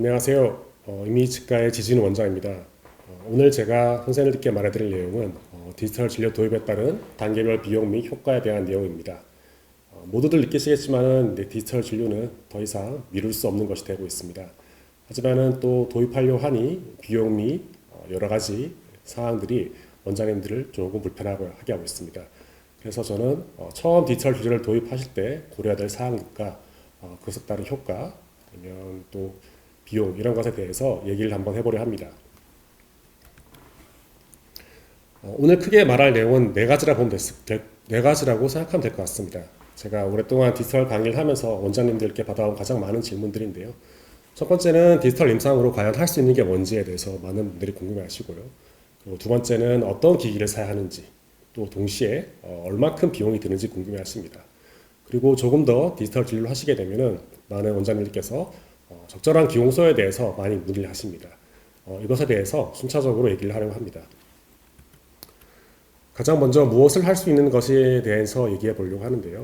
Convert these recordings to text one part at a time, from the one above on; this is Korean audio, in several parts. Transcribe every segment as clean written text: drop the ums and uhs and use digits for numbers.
안녕하세요. 이미지치과의 지진우 원장입니다. 오늘 제가 선생님들께 말해드릴 내용은 디지털 진료 도입에 따른 단계별 비용 및 효과에 대한 내용입니다. 모두들 느끼시겠지만은 디지털 진료는 더 이상 미룰 수 없는 것이 되고 있습니다. 하지만은 또 도입하려 하니 비용 및 여러 가지 사항들이 원장님들을 조금 불편하게 하고 있습니다. 그래서 저는 처음 디지털 진료를 도입하실 때 고려해야 될 사항과 그것에 따른 효과, 아니면 또 비용 이런 것에 대해서 얘기를 한번 해보려 합니다. 오늘 크게 말할 내용은 네 가지라고 생각하면 될 것 같습니다. 제가 오랫동안 디지털 강의를 하면서 원장님들께 받아온 가장 많은 질문들인데요. 첫 번째는 디지털 임상으로 과연 할 수 있는 게 뭔지에 대해서 많은 분들이 궁금해하시고요. 그리고 두 번째는 어떤 기기를 사야 하는지, 또 동시에 얼마큼 비용이 드는지 궁금해하십니다. 그리고 조금 더 디지털 진료를 하시게 되면은 많은 원장님들께서 적절한 기용소에 대해서 많이 문의를 하십니다. 이것에 대해서 순차적으로 얘기를 하려고 합니다. 가장 먼저 무엇을 할 수 있는 것에 대해서 얘기해 보려고 하는데요.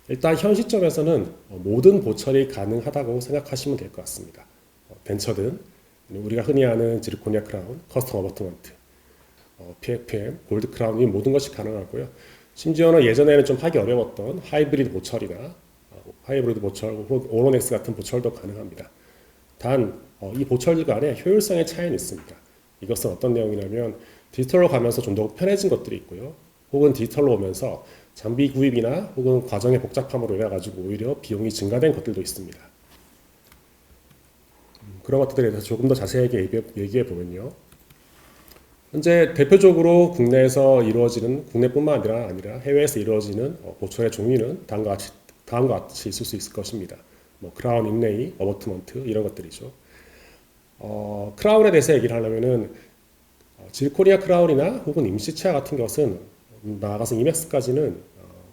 일단 현 시점에서는 모든 보철이 가능하다고 생각하시면 될 것 같습니다. 덴처든 우리가 흔히 아는 지르코니아 크라운, 커스텀 어버트먼트, PFM, 골드 크라운 이 모든 것이 가능하고요. 심지어는 예전에는 좀 하기 어려웠던 하이브리드 보철이나 하이브리드 보철, 오로넥스 같은 보철도 가능합니다. 단 이 보철들 간에 효율성의 차이는 있습니다. 이것은 어떤 내용이냐면 디지털로 가면서 좀 더 편해진 것들이 있고요. 혹은 디지털로 오면서 장비 구입이나 혹은 과정의 복잡함으로 인해 가지고 오히려 비용이 증가된 것들도 있습니다. 그런 것들에 대해서 조금 더 자세하게 얘기해 보면요. 현재 대표적으로 국내에서 이루어지는, 국내뿐만 아니라 해외에서 이루어지는 보철의 종류는 다음과 같이 있을 수 있을 것입니다. 크라운, 인레이, 어버트먼트 이런 것들이죠. 크라운에 대해서 얘기를 하려면은 질코니아 크라운이나 혹은 임시치아 같은 것은 나아가서 이맥스까지는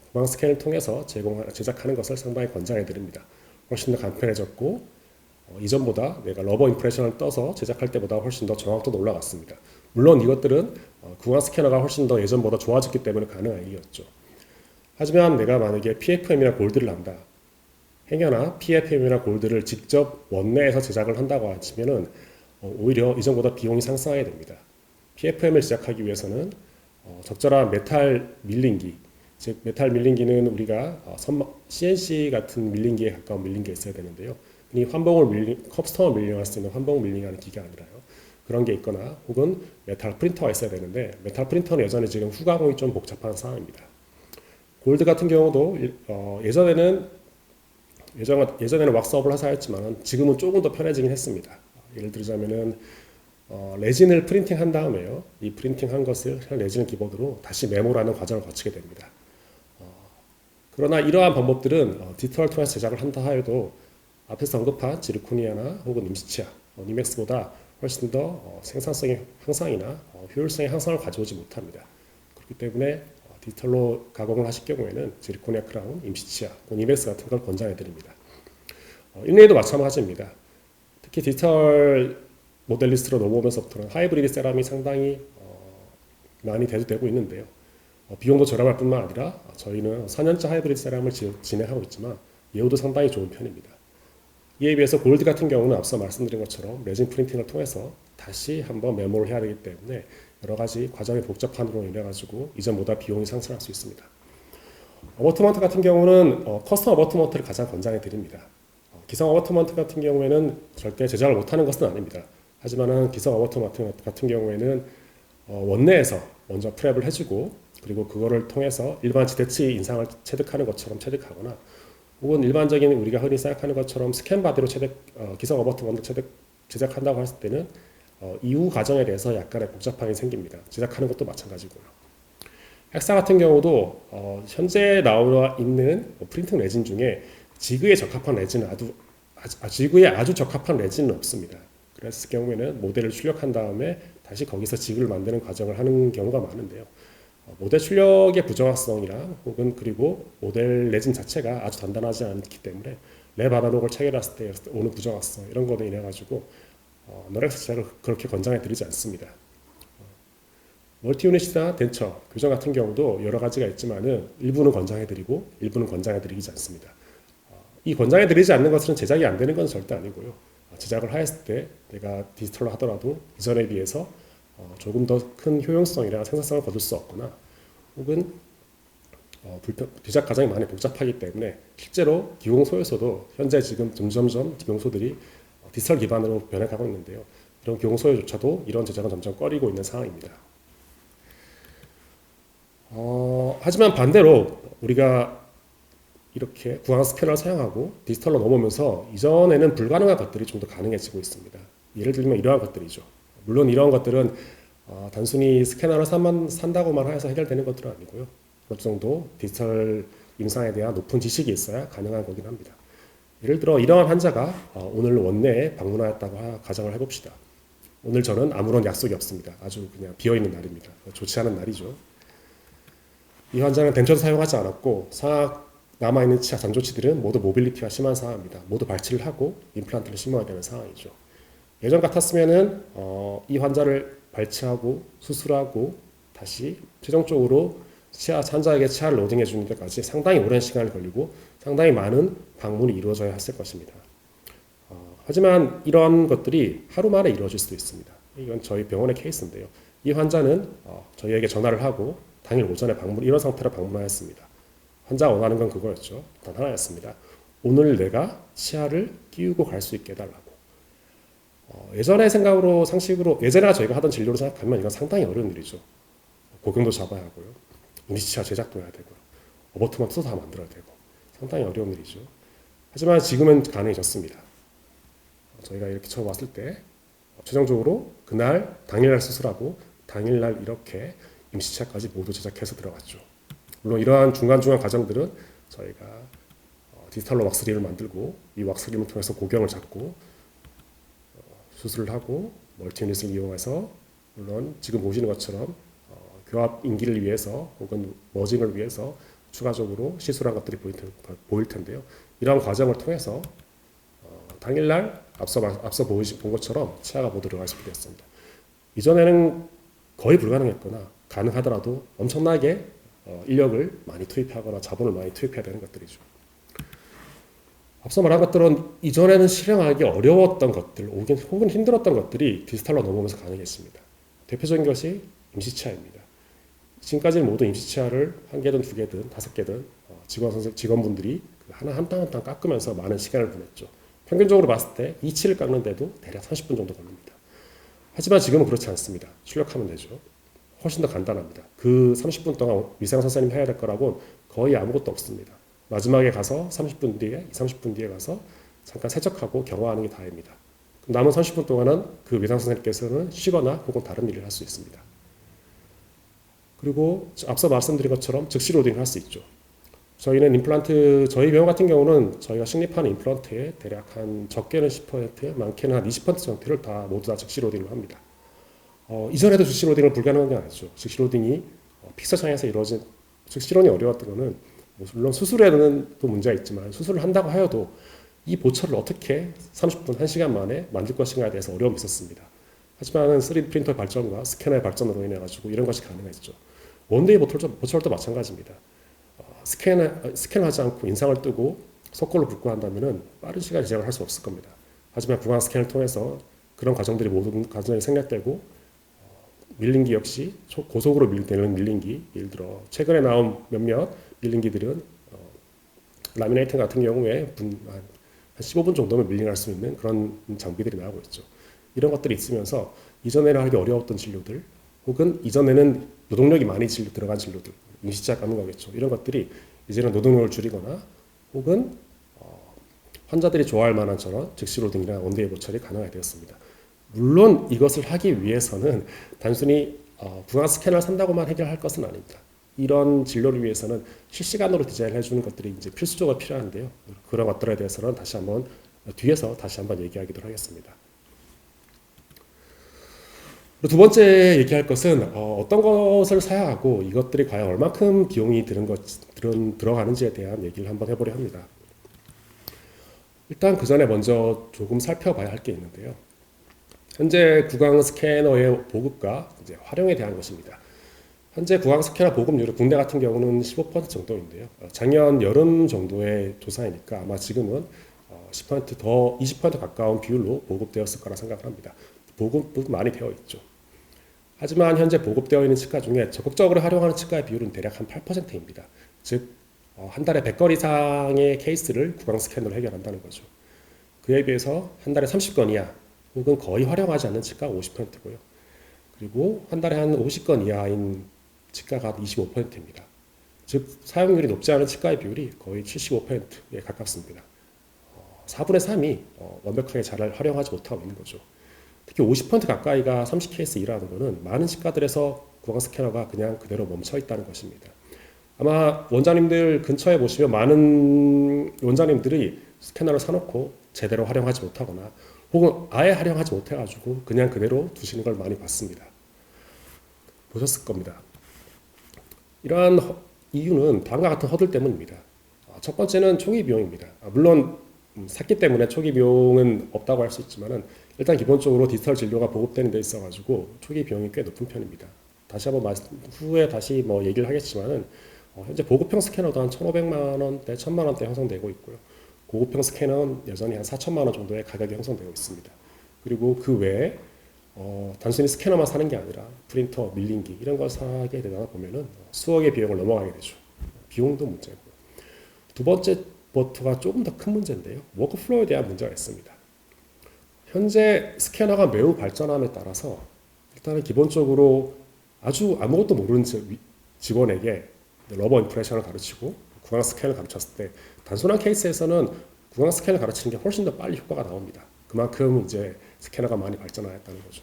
구강 스캔을 통해서 제작하는 것을 상당히 권장해 드립니다. 훨씬 더 간편해졌고 이전보다 내가 러버 임프레션을 떠서 제작할 때보다 훨씬 더 정확도도 올라갔습니다. 물론 이것들은 구강 스캐너가 훨씬 더 예전보다 좋아졌기 때문에 가능한 일이었죠. 하지만 내가 만약에 PFM이나 골드를 한다, 행여나 PFM이나 골드를 직접 원내에서 제작을 한다고 하시면은 오히려 이전보다 비용이 상승하게 됩니다. PFM을 제작하기 위해서는 적절한 메탈 밀링기, 즉 메탈 밀링기는 우리가 CNC 같은 밀링기에 가까운 밀링기가 있어야 되는데요. 이 컵스텀을 밀링할 수 있는 환봉 밀링하는 기계가 아니라요. 그런 게 있거나 혹은 메탈 프린터가 있어야 되는데 메탈 프린터는 여전히 지금 후가공이 좀 복잡한 상황입니다. 골드 같은 경우도 예전에는 왁스업을 하사였지만 지금은 조금 더 편해지긴 했습니다. 예를 들자면은 레진을 프린팅한 다음에요. 이 프린팅한 것을 레진을 기본으로 다시 메모라는 과정을 거치게 됩니다. 그러나 이러한 방법들은 디지털을 통해서 제작을 한다 하여도 앞에서 언급한 지르코니아나 혹은 임시치아, 니맥스보다 훨씬 더 생산성의 향상이나 효율성의 향상을 가져오지 못합니다. 그렇기 때문에 디지털로 가공을 하실 경우에는 지르코니아 크라운, 임시치아, 니맥스 같은 걸 권장해 드립니다. 인레이도 마찬가지입니다. 특히 디지털 모델리스트로 넘어오면서부터는 하이브리드 세럼이 상당히 많이 대두되고 있는데요. 비용도 저렴할 뿐만 아니라 저희는 4년째 하이브리드 세럼을 진행하고 있지만 예후도 상당히 좋은 편입니다. 이에 비해서 골드 같은 경우는 앞서 말씀드린 것처럼 레진 프린팅을 통해서 다시 한번 메모를 해야 되기 때문에 여러 가지 과정의 복잡함으로 인해 가지고 이전보다 비용이 상승할 수 있습니다. 어버트먼트 같은 경우는 커스텀 어버트먼트를 가장 권장해 드립니다. 기성 어버트먼트 같은 경우에는 절대 제작을 못하는 것은 아닙니다. 하지만은 기성 어버트먼트 같은 경우에는 원내에서 먼저 프랩을 해주고 그리고 그거를 통해서 일반 지대치 인상을 체득하는 것처럼 체득하거나 혹은 일반적인 우리가 흔히 생각하는 것처럼 스캔 바디로 기성 어버트먼트 제작한다고 했을 때는 이후 과정에 대해서 약간의 복잡함이 생깁니다. 제작하는 것도 마찬가지고요. 헥사 같은 경우도 현재 나와 있는 프린팅 레진 중에 지그에 적합한 레진은 지그에 아주 적합한 레진은 없습니다. 그랬을 경우에는 모델을 출력한 다음에 다시 거기서 지그를 만드는 과정을 하는 경우가 많은데요. 모델 출력의 부정확성이랑 혹은 그리고 모델 레진 자체가 아주 단단하지 않기 때문에 랩 아날로그를 체결했을 때 오는 부정확성 이런 거로 인해 가지고 너렉스 제작을 그렇게 권장해 드리지 않습니다. 멀티 유닛이나 덴처, 교정 같은 경우도 여러 가지가 있지만은 일부는 권장해 드리고 일부는 권장해 드리지 않습니다. 이 권장해 드리지 않는 것은 제작이 안 되는 건 절대 아니고요. 제작을 하였을 때 내가 디지털로 하더라도 이전에 비해서 조금 더 큰 효용성이나 생산성을 거둘 수 없거나 혹은 제작 과정이 많이 복잡하기 때문에 실제로 기공소요소도 현재 지금 점점점 기공소들이 디지털 기반으로 변해가고 있는데요. 이런 기공소요조차도 이런 제작은 점점 꺼리고 있는 상황입니다. 하지만 반대로 우리가 이렇게 구강 스캐너를 사용하고 디지털로 넘어오면서 이전에는 불가능한 것들이 좀 더 가능해지고 있습니다. 예를 들면 이러한 것들이죠. 물론 이러한 것들은 단순히 스캐너를 산다고만 해서 해결되는 것들은 아니고요. 어느 정도 디지털 임상에 대한 높은 지식이 있어야 가능한 거긴 합니다. 예를 들어 이러한 환자가 오늘 원내에 방문하였다고 가정을 해봅시다. 오늘 저는 아무런 약속이 없습니다. 아주 그냥 비어있는 날입니다. 좋지 않은 날이죠. 이 환자는 덴처도 사용하지 않았고 상악 남아있는 치아 잔조치들은 모두 모빌리티가 심한 상황입니다. 모두 발치를 하고 임플란트를 심어야 되는 상황이죠. 예전 같았으면은 이 환자를 발치하고 수술하고 다시 최종적으로 환자에게 치아를 로딩해 주는 데까지 상당히 오랜 시간이 걸리고 상당히 많은 방문이 이루어져야 했을 것입니다. 하지만 이런 것들이 하루 만에 이루어질 수도 있습니다. 이건 저희 병원의 케이스인데요. 이 환자는 저희에게 전화를 하고 당일 오전에 이런 상태로 방문하였습니다. 환자가 원하는 건 그거였죠. 단 하나였습니다. 오늘 내가 치아를 끼우고 갈 수 있게 해달라고. 예전의 생각으로 상식으로 예전에 저희가 하던 진료로 생각하면 이건 상당히 어려운 일이죠. 고경도 잡아야 하고요. 임시치아 제작도 해야 되고요. 어버트먼트도 다 만들어야 되고 상당히 어려운 일이죠. 하지만 지금은 가능해졌습니다. 저희가 이렇게 처음 왔을 때 최종적으로 그날 당일날 수술하고 당일날 이렇게 임시치아까지 모두 제작해서 들어갔죠. 물론 이러한 중간중간 과정들은 저희가 디지털로 왁스림을 만들고 이 왁스림을 통해서 고경을 잡고 수술을 하고 멀티유닛을 이용해서 물론 지금 보시는 것처럼 교합 인기를 위해서 혹은 머징을 위해서 추가적으로 시술한 것들이 보일 텐데요. 이러한 과정을 통해서 당일날 앞서 본 것처럼 치아가 모두 들어갈 수 있게 됐습니다. 이전에는 거의 불가능했거나 가능하더라도 엄청나게 인력을 많이 투입하거나 자본을 많이 투입해야 되는 것들이죠. 앞서 말한 것들은 이전에는 실행하기 어려웠던 것들 혹은 힘들었던 것들이 디지털로 넘어오면서 가능했습니다. 대표적인 것이 임시치아입니다. 지금까지는 모두 임시치아를 1개든 2개든 5개든 직원분들이 하나 한 땀 한 땀 깎으면서 많은 시간을 보냈죠. 평균적으로 봤을 때 이 치를 깎는데도 대략 30분 정도 걸립니다. 하지만 지금은 그렇지 않습니다. 출력하면 되죠. 훨씬 더 간단합니다. 그 30분 동안 위생 선생님 해야 될 거라고는 거의 아무것도 없습니다. 마지막에 가서 30분 뒤에 가서 잠깐 세척하고 경화하는 게 다입니다. 남은 30분 동안은 그 위생 선생님께서는 쉬거나 혹은 다른 일을 할 수 있습니다. 그리고 앞서 말씀드린 것처럼 즉시 로딩을 할 수 있죠. 저희는 저희 병원 같은 경우는 저희가 식립하는 임플란트의 대략 한 적게는 10%, 많게는 한 20% 정도를 모두 다 즉시 로딩을 합니다. 이전에도 즉시 로딩을 불가능한 게 아니죠. 즉시 로딩이 픽서창에서 이루어진 즉시 로딩이 어려웠던 거는 물론 수술에는 또 문제가 있지만 수술을 한다고 하여도 이 보철을 어떻게 30분, 1시간 만에 만들 것인가에 대해서 어려움이 있었습니다. 하지만 3D 프린터 발전과 스캐너의 발전으로 인해 가지고 이런 것이 가능했죠. 원데이 보철도 마찬가지입니다. 스캔하지 않고 인상을 뜨고 속걸로 붓고 한다면은 빠른 시간에 제작을 할 수 없을 겁니다. 하지만 구강 스캔을 통해서 그런 과정들이 모든 과정이 생략되고 밀링기 역시 고속으로 밀리는 밀링기, 예를 들어 최근에 나온 몇몇 밀링기들은 라미네이팅 같은 경우에 한 15분 정도면 밀링할 수 있는 그런 장비들이 나오고 있죠. 이런 것들이 있으면서 이전에는 하기 어려웠던 진료들 혹은 이전에는 노동력이 많이 들어간 진료들 임시치아 깎는 거겠죠. 이런 것들이 이제는 노동력을 줄이거나 혹은 환자들이 좋아할 만한 저런 즉시 로딩이나 원데이 보철이 가능하게 되었습니다. 물론 이것을 하기 위해서는 단순히 구강 스캐너를 산다고만 해결할 것은 아닙니다. 이런 진료를 위해서는 실시간으로 디자인을 해주는 것들이 이제 필수적으로 필요한데요. 그런 것들에 대해서는 뒤에서 다시 한번 얘기하기도 하겠습니다. 두 번째 얘기할 것은 어떤 것을 사야 하고 이것들이 과연 얼마큼 비용이 들어가는지에 대한 얘기를 한번 해보려 합니다. 일단 그 전에 먼저 조금 살펴봐야 할 게 있는데요. 현재 구강 스캐너의 보급과 이제 활용에 대한 것입니다. 현재 구강 스캐너 보급률은 국내 같은 경우는 15% 정도인데요. 작년 여름 정도의 조사이니까 아마 지금은 10%더 20% 가까운 비율로 보급되었을 거라 생각을 합니다. 보급은 많이 되어 있죠. 하지만 현재 보급되어 있는 치과 중에 적극적으로 활용하는 치과의 비율은 대략 한 8%입니다. 즉, 한 달에 100건 이상의 케이스를 구강 스캐너로 해결한다는 거죠. 그에 비해서 한 달에 30건 이하 혹은 거의 활용하지 않는 치과가 50%고요. 그리고 한 달에 한 50건 이하인 치과가 25%입니다. 즉 사용률이 높지 않은 치과의 비율이 거의 75%에 가깝습니다. 4분의 3이 완벽하게 잘 활용하지 못하고 있는 거죠. 특히 50% 가까이가 30케이스 이라는 것은 많은 치과들에서 구강 스캐너가 그냥 그대로 멈춰 있다는 것입니다. 아마 원장님들 근처에 보시면 많은 원장님들이 스캐너를 사놓고 제대로 활용하지 못하거나 혹은 아예 활용하지 못해가지고 그냥 그대로 두시는 걸 많이 봤습니다. 보셨을 겁니다. 이러한 이유는 다음과 같은 허들 때문입니다. 첫 번째는 초기 비용입니다. 물론 샀기 때문에 초기 비용은 없다고 할 수 있지만은 일단 기본적으로 디지털 진료가 보급되는 데 있어가지고 초기 비용이 꽤 높은 편입니다. 다시 한번 후에 다시 뭐 얘기를 하겠지만은 현재 보급형 스캐너도 한 1,500만 원대, 1,000만 원대 형성되고 있고요. 고급형 스캐너는 여전히 한 4천만 원 정도의 가격이 형성되고 있습니다. 그리고 그 외에 단순히 스캐너만 사는 게 아니라 프린터, 밀링기 이런 걸 사게 되다 보면은 수억의 비용을 넘어가게 되죠. 비용도 문제고. 두 번째 버트가 조금 더 큰 문제인데요. 워크플로우에 대한 문제가 있습니다. 현재 스캐너가 매우 발전함에 따라서 일단은 기본적으로 아주 아무것도 모르는 직원에게 러버 임프레션을 가르치고 구강 스캔을 가르쳤을 때 단순한 케이스에서는 구강 스캔을 가르치는 게 훨씬 더 빨리 효과가 나옵니다. 그만큼 이제 스캐너가 많이 발전하였다는 거죠.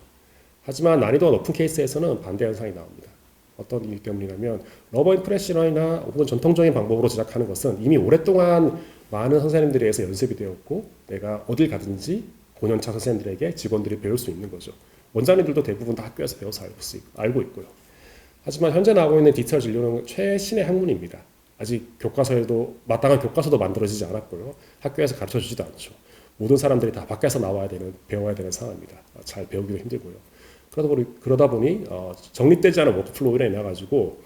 하지만 난이도가 높은 케이스에서는 반대 현상이 나옵니다. 어떤 이유 때문이냐면 러버 임프레셔너나 혹은 전통적인 방법으로 제작하는 것은 이미 오랫동안 많은 선생님들에 의해서 연습이 되었고 내가 어딜 가든지 고년차 선생님들에게 직원들이 배울 수 있는 거죠. 원장님들도 대부분 다 학교에서 배워서 알고 있고요. 하지만 현재 나오고 있는 디지털 진료는 최신의 학문입니다. 아직 교과서에도 마땅한 교과서도 만들어지지 않았고요. 학교에서 가르쳐주지도 않죠. 모든 사람들이 다 밖에서 배워야 되는 상황입니다. 잘 배우기도 힘들고요. 그러다 보니 정립되지 않은 워크플로우로 인해 가지고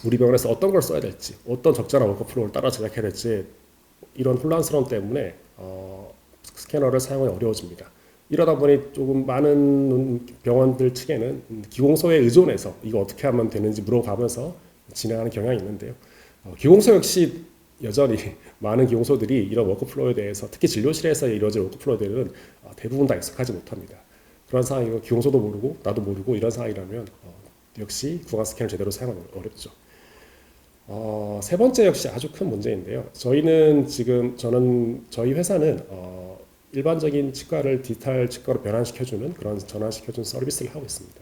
우리 병원에서 어떤 걸 써야 될지, 어떤 적절한 워크플로우를 따라 제작해야 될지 이런 혼란스러움 때문에 스캐너를 사용하기 어려워집니다. 이러다 보니 조금 많은 병원들 측에는 기공소에 의존해서 이거 어떻게 하면 되는지 물어가면서 진행하는 경향이 있는데요. 기공소 역시 여전히 많은 기공소들이 이런 워크플로우에 대해서 특히 진료실에서 이루어질 워크플로우들은 대부분 다 익숙하지 못합니다. 그런 상황이고 기공소도 모르고 나도 모르고 이런 상황이라면 역시 구강 스캔을 제대로 사용하기 어렵죠. 세 번째 역시 아주 큰 문제인데요. 저희 회사는 일반적인 치과를 디지털 치과로 변환시켜주는 그런 전환시켜주는 서비스를 하고 있습니다.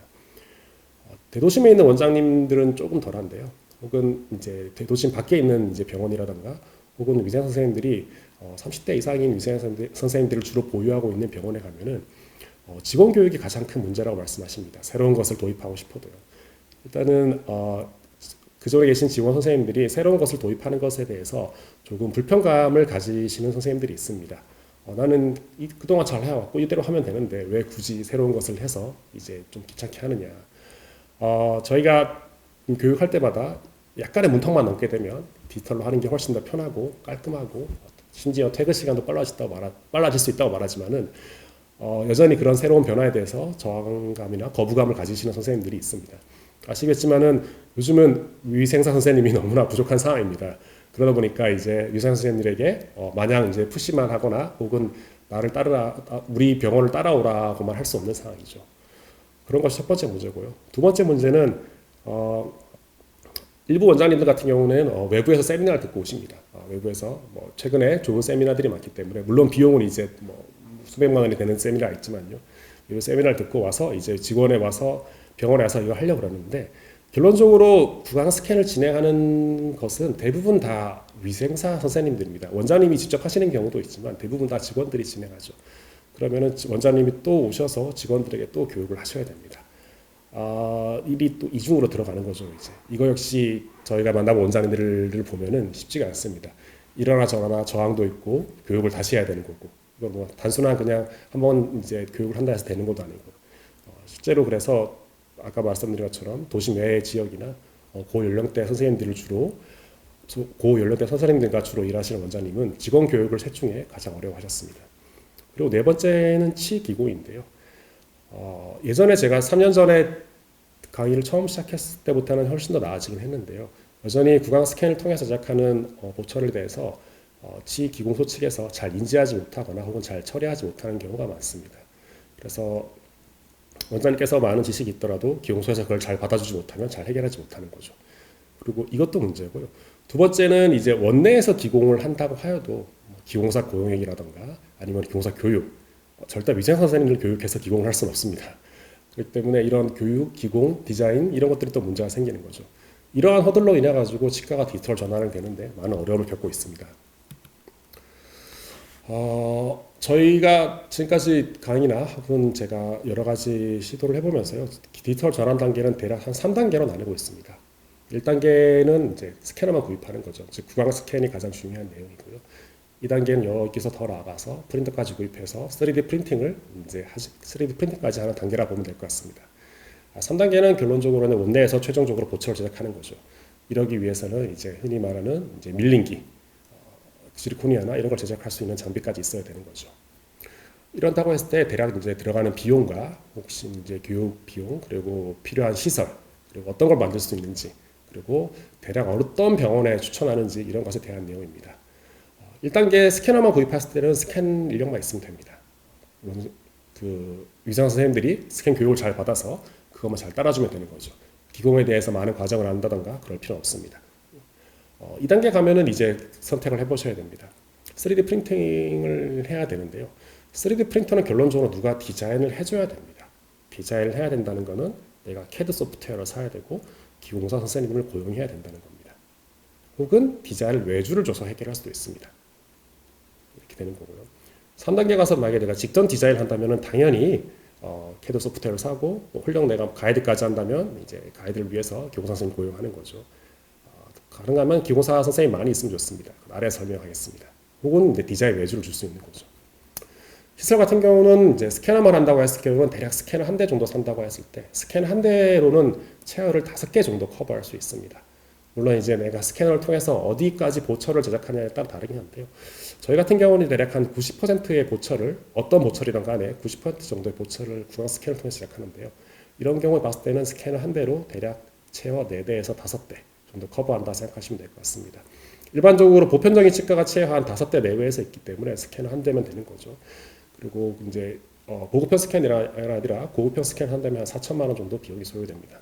대도심에 있는 원장님들은 조금 덜한데요. 혹은 이제 대도심 밖에 있는 이제 병원이라든가 혹은 위생 선생님들이 30대 이상인 위생 선생님들을 주로 보유하고 있는 병원에 가면은 직원 교육이 가장 큰 문제라고 말씀하십니다. 새로운 것을 도입하고 싶어도요. 일단은 그쪽에 계신 직원 선생님들이 새로운 것을 도입하는 것에 대해서 조금 불편감을 가지시는 선생님들이 있습니다. 나는 그동안 잘 해왔고 이대로 하면 되는데 왜 굳이 새로운 것을 해서 이제 좀 귀찮게 하느냐. 저희가 교육할 때마다 약간의 문턱만 넘게 되면 디지털로 하는 게 훨씬 더 편하고 깔끔하고 심지어 퇴근 시간도 빨라질 수 있다고 말하지만은 여전히 그런 새로운 변화에 대해서 저항감이나 거부감을 가지시는 선생님들이 있습니다. 아시겠지만은 요즘은 위생사 선생님이 너무나 부족한 상황입니다. 그러다 보니까 이제 위생 선생님들에게 마냥 이제 푸시만 하거나 혹은 나를 우리 병원을 따라오라고만 할 수 없는 상황이죠. 그런 것이 첫 번째 문제고요. 두 번째 문제는 일부 원장님들 같은 경우는 외부에서 세미나를 듣고 오십니다. 외부에서 최근에 좋은 세미나들이 많기 때문에 물론 비용은 이제 수백만 원이 되는 세미나가 있지만요. 이 세미나를 듣고 와서 이제 직원에 와서 병원에 와서 이거 하려고 그러는데 결론적으로 구강 스캔을 진행하는 것은 대부분 다 위생사 선생님들입니다. 원장님이 직접 하시는 경우도 있지만 대부분 다 직원들이 진행하죠. 그러면은 원장님이 또 오셔서 직원들에게 또 교육을 하셔야 됩니다. 일이 또 이중으로 들어가는 거죠. 이제 이거 역시 저희가 만나본 원장님들을 보면은 쉽지가 않습니다. 이러나 저러나 저항도 있고 교육을 다시 해야 되는 거고 이거 뭐 단순한 그냥 한번 이제 교육을 한다 해서 되는 것도 아니고 실제로 그래서 아까 말씀드린 것처럼 도심 외의 지역이나 고연령대 선생님들을 주로 고 연령대 선생님들과 주로 일하시는 원장님은 직원 교육을 셋 중에 가장 어려워하셨습니다. 그리고 네 번째는 치기고인데요. 예전에 제가 3년 전에 강의를 처음 시작했을 때부터는 훨씬 더 나아지긴 했는데요. 여전히 구강 스캔을 통해서 제작하는 보철에 대해서 치기공소 측에서 잘 인지하지 못하거나 혹은 잘 처리하지 못하는 경우가 많습니다. 그래서 원장님께서 많은 지식이 있더라도 기공소에서 그걸 잘 받아주지 못하면 잘 해결하지 못하는 거죠. 그리고 이것도 문제고요. 두 번째는 이제 원내에서 기공을 한다고 하여도 기공사 고용행위라던가 아니면 기공사 교육, 절대 위생 선생님들 교육해서 기공을 할 수는 없습니다. 그렇기 때문에 이런 교육, 기공, 디자인 이런 것들이 또 문제가 생기는 거죠. 이러한 허들로 인해 가지고 치과가 디지털 전환을 되는데 많은 어려움을 겪고 있습니다. 저희가 지금까지 강의나 혹은 제가 여러 가지 시도를 해보면서요, 디지털 전환 단계는 대략 한 3단계로 나누고 있습니다. 1단계는 이제 스캐너만 구입하는 거죠. 즉 구강 스캔이 가장 중요한 내용이고요. 2단계는 여기서 더 나아가서 프린터까지 구입해서 3D 프린팅을 이제 3D 프린팅까지 하는 단계라 보면 될 것 같습니다. 3단계는 결론적으로는 원내에서 최종적으로 보철을 제작하는 거죠. 이러기 위해서는 이제 흔히 말하는 이제 밀링기, 실리코니아나 이런 걸 제작할 수 있는 장비까지 있어야 되는 거죠. 이런다고 했을 때 대략 이제 들어가는 비용과 혹시 이제 교육 비용 그리고 필요한 시설 그리고 어떤 걸 만들 수 있는지 그리고 대략 어떤 병원에 추천하는지 이런 것에 대한 내용입니다. 1단계 스캐너만 구입했을 때는 스캔 인력만 있으면 됩니다. 그 위생 선생님들이 스캔 교육을 잘 받아서 그것만 잘 따라주면 되는 거죠. 기공에 대해서 많은 과정을 안다던가 그럴 필요는 없습니다. 2단계 가면은 이제 선택을 해보셔야 됩니다. 3D 프린팅을 해야 되는데요. 3D 프린터는 결론적으로 누가 디자인을 해줘야 됩니다. 디자인을 해야 된다는 것은 내가 CAD 소프트웨어를 사야 되고 기공사 선생님을 고용해야 된다는 겁니다. 혹은 디자인을 외주를 줘서 해결할 수도 있습니다. 이렇게 되는 거고요. 3단계 가서 만약에 내가 직접 디자인을 한다면 당연히 CAD 소프트웨어를 사고 훌륭 내가 가이드까지 한다면 이제 가이드를 위해서 기공사 선생님 고용하는 거죠. 가능하면 기공사 선생님 많이 있으면 좋습니다. 아래 설명하겠습니다. 혹은 이제 디자인 외주를 줄 수 있는 거죠. 시설 같은 경우는 이제 스캐너만 한다고 했을 경우는 대략 스캐너 한 대 정도 산다고 했을 때 스캐너 한 대로는 체어를 5개 정도 커버할 수 있습니다. 물론 이제 내가 스캐너를 통해서 어디까지 보철을 제작하냐에 따라 다르긴 한데요. 저희 같은 경우는 대략 한 90%의 보철을 어떤 보철이든 간에 90% 정도의 보철을 구강 스캐너를 통해서 제작하는데요. 이런 경우에 봤을 때는 스캐너 한 대로 대략 체어 4대에서 5대 정도 커버한다 생각하시면 될 것 같습니다. 일반적으로 보편적인 치과가 체어 한 5대 내외에서 있기 때문에 스캐너 한 대면 되는 거죠. 그리고 이제 보급형 스캔이 아니라 고급형 스캔 한다면 한 4천만 원 정도 비용이 소요됩니다.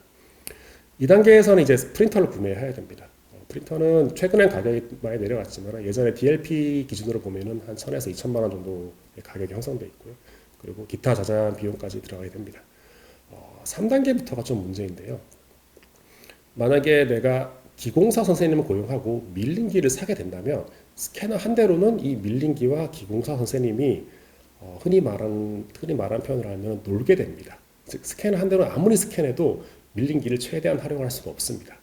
2단계에서는 이제 프린터를 구매해야 됩니다. 프린터는 최근엔 가격이 많이 내려갔지만 예전에 DLP 기준으로 보면은 한 1,000에서 2천만 원 정도의 가격이 형성돼 있고요. 그리고 기타 자잘한 비용까지 들어가게 됩니다. 3단계부터가 좀 문제인데요. 만약에 내가 기공사 선생님을 고용하고 밀링기를 사게 된다면 스캐너 한 대로는 이 밀링기와 기공사 선생님이 흔히 말하는 표현을 하면 놀게 됩니다. 즉 스캐너 한 대로는 아무리 스캔해도 밀링기를 최대한 활용할 수가 없습니다.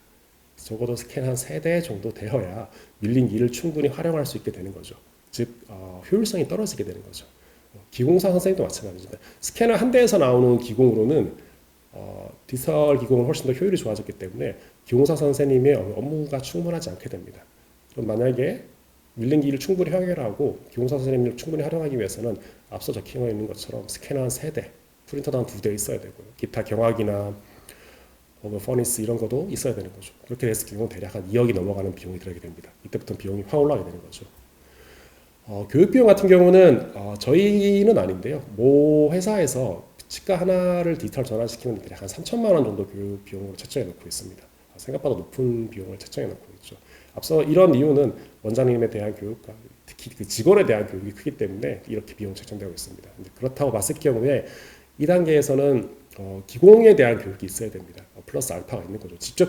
적어도 스캔 한 3대 정도 되어야 밀링기를 충분히 활용할 수 있게 되는 거죠. 즉 효율성이 떨어지게 되는 거죠. 기공사 선생님도 마찬가지입니다. 스캐너 한 대에서 나오는 기공으로는 디지털 기공은 훨씬 더 효율이 좋아졌기 때문에 기공사 선생님의 업무가 충분하지 않게 됩니다. 그럼 만약에 밀링기를 충분히 해결하고 기공사 선생님을 충분히 활용하기 위해서는 앞서 적혀 있는 것처럼 스캐너 한 3대, 프린터도 한 2대 있어야 되고요. 기타 경화기나 퍼니스 이런 것도 있어야 되는 거죠. 그렇게 됐을 경우 대략 한 2억이 넘어가는 비용이 들어가게 됩니다. 이때부터 비용이 확 올라가게 되는 거죠. 교육 비용 같은 경우는 저희는 아닌데요. 모 회사에서 치과 하나를 디지털 전환시키는 대략 한 3천만 원 정도 교육 비용으로 책정해 놓고 있습니다. 생각보다 높은 비용을 책정해 놓고 있죠. 앞서 이런 이유는 원장님에 대한 교육과 특히 그 직원에 대한 교육이 크기 때문에 이렇게 비용 책정되고 있습니다. 그렇다고 봤을 경우에 2단계에서는 기공에 대한 교육이 있어야 됩니다. 플러스 알파가 있는 거죠. 직접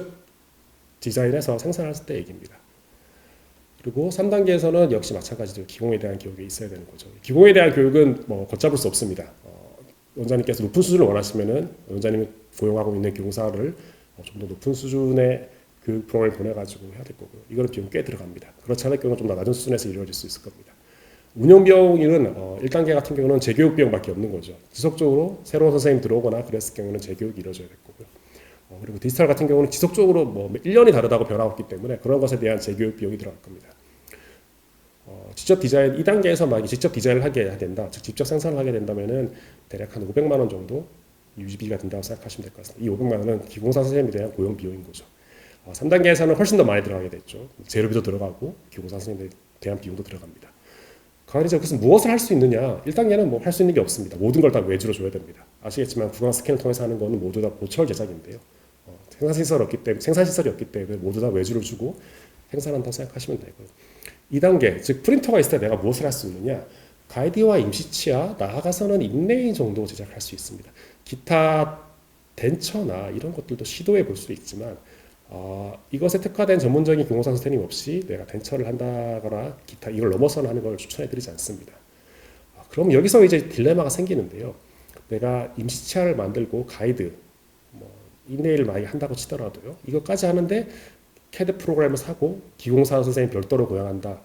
디자인해서 생산했을 때 얘기입니다. 그리고 3단계에서는 역시 마찬가지로 기공에 대한 교육이 있어야 되는 거죠. 기공에 대한 교육은 걷잡을 수 없습니다. 원장님께서 높은 수준을 원하시면은 원장님이 고용하고 있는 교사를 좀 더 높은 수준의 교육 프로그램을 보내가지고 해야 될 거고요. 이거는 비용 꽤 들어갑니다. 그렇지 않을 경우는 좀 더 낮은 수준에서 이루어질 수 있을 겁니다. 운영 비용은 1단계 같은 경우는 재교육 비용밖에 없는 거죠. 지속적으로 새로운 선생님 들어오거나 그랬을 경우는 재교육이 이루어져야 될 거고요. 그리고 디지털 같은 경우는 지속적으로 뭐 1년이 다르다고 변화가 없기 때문에 그런 것에 대한 재교육 비용이 들어갈 겁니다. 직접 디자인 2단계에서 막 직접 디자인을 하게 된다, 즉 직접 생산을 하게 된다면은 대략 한 500만 원 정도 유지비가 든다고 생각하시면 될 것 같습니다. 이 500만 원은 기공사 선생님에 대한 고용 비용인 거죠. 3단계에서는 훨씬 더 많이 들어가게 됐죠. 재료비도 들어가고 기공사 선생님에 대한 비용도 들어갑니다. 가만히 그래서 무엇을 할 수 있느냐? 1단계는 뭐 할 수 있는 게 없습니다. 모든 걸 다 외주로 줘야 됩니다. 아시겠지만 구강 스캔을 통해서 하는 거는 모두 다 보철 제작인데요. 생산시설이 없기 때문에 모두 다 외주를 주고 생산한다고 생각하시면 되고요. 2단계, 즉 프린터가 있을 때 내가 무엇을 할 수 있느냐? 가이드와 임시치아, 나아가서는 인레인 정도 제작할 수 있습니다. 기타 덴처나 이런 것들도 시도해 볼 수 있지만 이것에 특화된 전문적인 기공사 선생님 없이 내가 덴처를 한다거나 기타 이걸 넘어서는 하는 걸 추천해 드리지 않습니다. 그럼 여기서 이제 딜레마가 생기는데요. 내가 임시치아를 만들고 가이드, 뭐 인레이를 많이 한다고 치더라도요. 이것까지 하는데 CAD 프로그램을 사고 기공사 선생님 별도로 고용한다.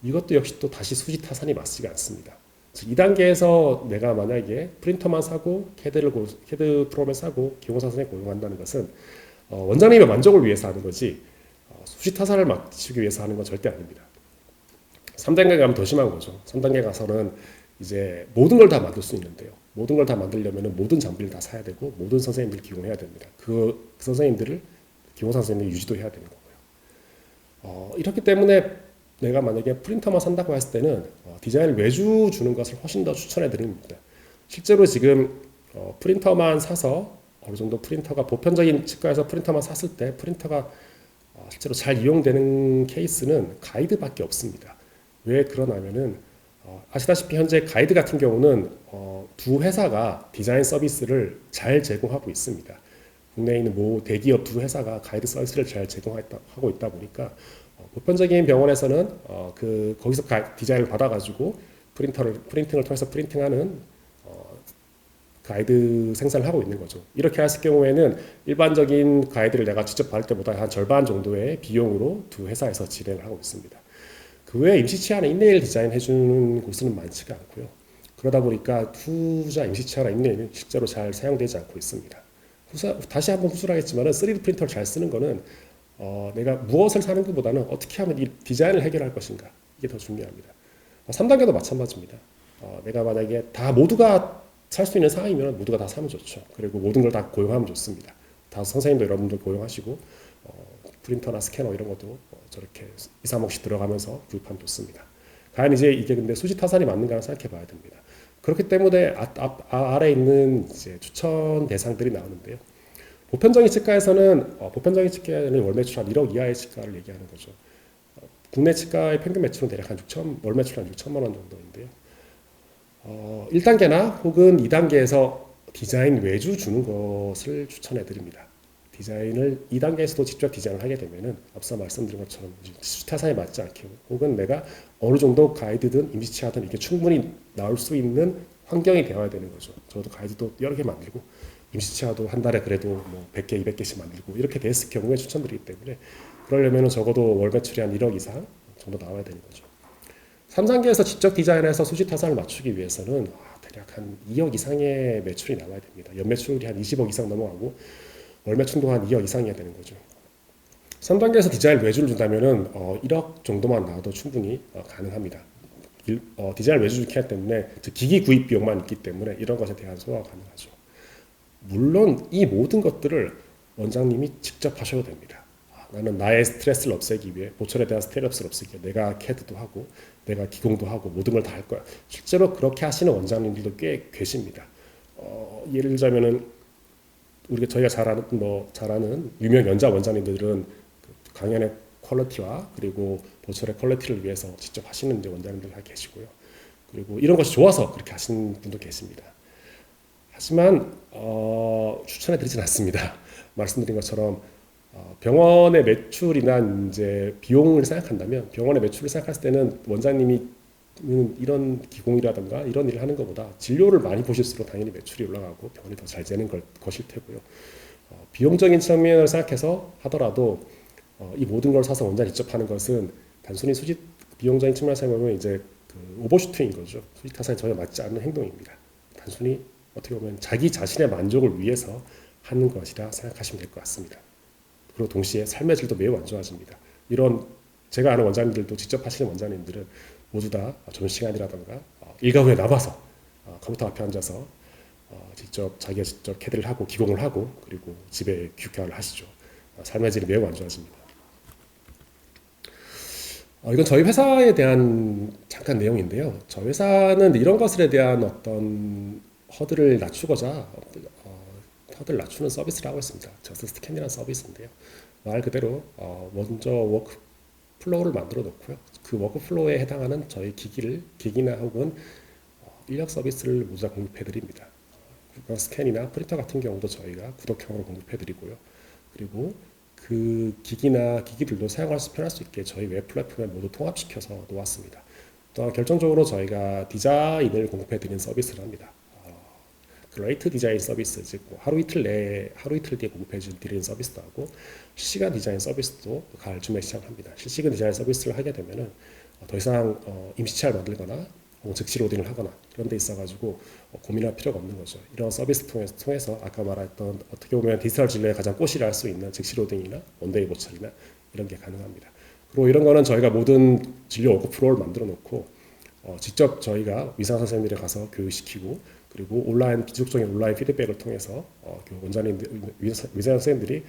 이것도 역시 또 다시 수지 타산이 맞지가 않습니다. 즉 2단계에서 내가 만약에 프린터만 사고 CAD 프로그램을 사고 기공사 선생님 고용한다는 것은 원장님의 만족을 위해서 하는 거지 수지 타산을 막기 위해서 하는 건 절대 아닙니다. 3단계 가면 더 심한 거죠. 3단계 가서는 이제 모든 걸 다 만들 수 있는데요. 모든 걸 다 만들려면 모든 장비를 다 사야 되고 모든 선생님들을 기용해야 됩니다. 그 선생님들을 기공사 선생님을 유지도 해야 되는 거고요. 이렇기 때문에 내가 만약에 프린터만 산다고 했을 때는 디자인을 외주 주는 것을 훨씬 더 추천해 드립니다. 실제로 지금 프린터만 사서 어느 정도 프린터가 보편적인 치과에서 프린터만 샀을 때 프린터가 실제로 잘 이용되는 케이스는 가이드밖에 없습니다. 왜 그러냐면은 아시다시피 현재 가이드 같은 경우는 두 회사가 디자인 서비스를 잘 제공하고 있습니다. 국내에 있는 모 대기업 두 회사가 가이드 서비스를 잘 제공하고 있다 보니까 보편적인 병원에서는 거기서 디자인을 받아가지고 프린팅을 통해서 프린팅하는 가이드 생산을 하고 있는 거죠. 이렇게 했을 경우에는 일반적인 가이드를 내가 직접 받을 때보다 한 절반 정도의 비용으로 두 회사에서 진행을 하고 있습니다. 그 외에 임시치아나 인레이를 디자인해 주는 곳은 많지가 않고요. 그러다 보니까 투자 임시치아나 인레이는 실제로 잘 사용되지 않고 있습니다. 다시 한번 후술하겠지만 3D 프린터를 잘 쓰는 거는 내가 무엇을 사는 것보다는 어떻게 하면 이 디자인을 해결할 것인가 이게 더 중요합니다. 3단계도 마찬가지입니다. 내가 만약에 다 모두가 살 수 있는 상황이면 모두가 다 사면 좋죠. 그리고 모든 걸 다 고용하면 좋습니다. 다 선생님도 여러분들 고용하시고 프린터나 스캐너 이런 것도 저렇게 2, 3억씩 들어가면서 구입하면 좋습니다. 과연 이제 이게 근데 수지 타산이 맞는가 생각해 봐야 됩니다. 그렇기 때문에 아래에 있는 이제 추천 대상들이 나오는데요. 보편적인 치과에서는 보편적인 치과는 월 매출 한 1억 이하의 치과를 얘기하는 거죠. 국내 치과의 평균 매출은 대략 월 매출 한 6천만 원 정도인데요. 1단계나 혹은 2단계에서 디자인 외주 주는 것을 추천해 드립니다. 디자인을 2단계에서도 직접 디자인을 하게 되면은 앞서 말씀드린 것처럼 타산에 맞지 않게 혹은 내가 어느 정도 가이드든 임시치아든 이게 충분히 나올 수 있는 환경이 되어야 되는 거죠. 저도 가이드도 여러 개 만들고 임시치아도 한 달에 그래도 뭐 100개, 200개씩 만들고 이렇게 됐을 경우에 추천드리기 때문에 그러려면 적어도 월 매출이 한 1억 이상 정도 나와야 되는 거죠. 3단계에서 직접 디자인해서 수지 타산을 맞추기 위해서는 대략 한 2억 이상의 매출이 나와야 됩니다. 연 매출이 한 20억 이상 넘어가고 월 매출도 한 2억 이상이어야 되는 거죠. 3단계에서 디자인 외주를 준다면은 1억 정도만 나와도 충분히 가능합니다. 디자인 외주 주기 하기 때문에 기기 구입 비용만 있기 때문에 이런 것에 대한 소화가 가능하죠. 물론 이 모든 것들을 원장님이 직접 하셔도 됩니다. 나는 나의 스트레스를 없애기 위해 보철에 대한 스트레스를 없애기 위해 내가 CAD도 하고 내가 기공도 하고 모든 걸 다 할 거야. 실제로 그렇게 하시는 원장님들도 꽤 계십니다. 예를 들자면은 저희가 잘 아는 유명 연자 원장님들은 그 강연의 퀄리티와 그리고 보철의 퀄리티를 위해서 직접 하시는 이제 원장님들 다 계시고요. 그리고 이런 것이 좋아서 그렇게 하시는 분도 계십니다. 하지만 추천해 드리진 않습니다. 말씀드린 것처럼 병원의 매출이나 이제 비용을 생각한다면 병원의 매출을 생각했을 때는 원장님이 이런 기공이라든가 이런 일을 하는 것보다 진료를 많이 보실수록 당연히 매출이 올라가고 병원이 더 잘 되는 것일 테고요. 비용적인 측면을 생각해서 하더라도 이 모든 걸 사서 원장이 직접 하는 것은 단순히 수지 비용적인 측면에서 생각하면 이제 그 오버슈팅인 거죠. 수지 타산에 전혀 맞지 않는 행동입니다. 단순히 어떻게 보면 자기 자신의 만족을 위해서 하는 것이라 생각하시면 될 것 같습니다. 그리고 동시에 삶의 질도 매우 안 좋아집니다. 이런 제가 아는 원장님들도 직접 하시는 원장님들은 모두 다 점심시간이라던가 일과 후에 나와서 컴퓨터 앞에 앉아서 직접 자기가 직접 CAD를 하고 기공을 하고 그리고 집에 귀국을 하시죠. 삶의 질이 매우 안 좋아집니다. 이건 저희 회사에 대한 잠깐 내용인데요. 저희 회사는 이런 것에 대한 어떤 허들을 낮추고자 허들을 낮추는 서비스를 하고 있습니다. 저스트 스캔이라는 서비스인데요. 말 그대로 먼저 워크플로우를 만들어 놓고요. 그 워크플로우에 해당하는 저희 기기나 혹은 인력 서비스를 모두 다 공급해 드립니다. 스캔이나 프린터 같은 경우도 저희가 구독형으로 공급해 드리고요. 그리고 그 기기들도 편할 수 있게 저희 웹 플랫폼에 모두 통합시켜서 놓았습니다. 또 결정적으로 저희가 디자인을 공급해 드리는 서비스를 합니다. 레이트 디자인 서비스, 즉 하루 이틀 뒤에 공급해 드리는 서비스도 하고 실시간 디자인 서비스도 가을쯤에 시작합니다. 실시간 디자인 서비스를 하게 되면은 더 이상 임시차를 만들거나 즉시 로딩을 하거나 그런 데 있어가지고 고민할 필요가 없는 거죠. 이런 서비스 통해서 아까 말했던 어떻게 보면 디지털 진료의 가장 꼬시를 할 수 있는 즉시 로딩이나 원데이 보철이나 이런 게 가능합니다. 그리고 이런 거는 저희가 모든 진료 워크플로우를 만들어 놓고 직접 저희가 의사 선생님들에 가서 교육시키고 그리고 지속적인 온라인 피드백을 통해서 의사 선생님들이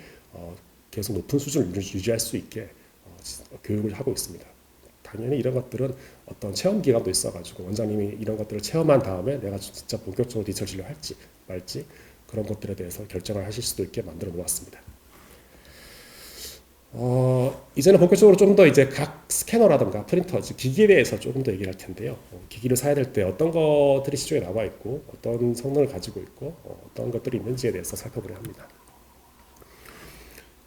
계속 높은 수준을 유지할 수 있게 교육을 하고 있습니다. 당연히 이런 것들은 어떤 체험 기간도 있어가지고 원장님이 이런 것들을 체험한 다음에 내가 진짜 본격적으로 디지털 진료를 할지 말지 그런 것들에 대해서 결정을 하실 수도 있게 만들어 놓았습니다. 이제는 본격적으로 좀 더 이제 각 스캐너라든가 프린터, 기기에 대해서 조금 더 얘기를 할 텐데요. 기기를 사야 될 때 어떤 것들이 시중에 나와 있고 어떤 성능을 가지고 있고 어떤 것들이 있는지에 대해서 살펴보려 합니다.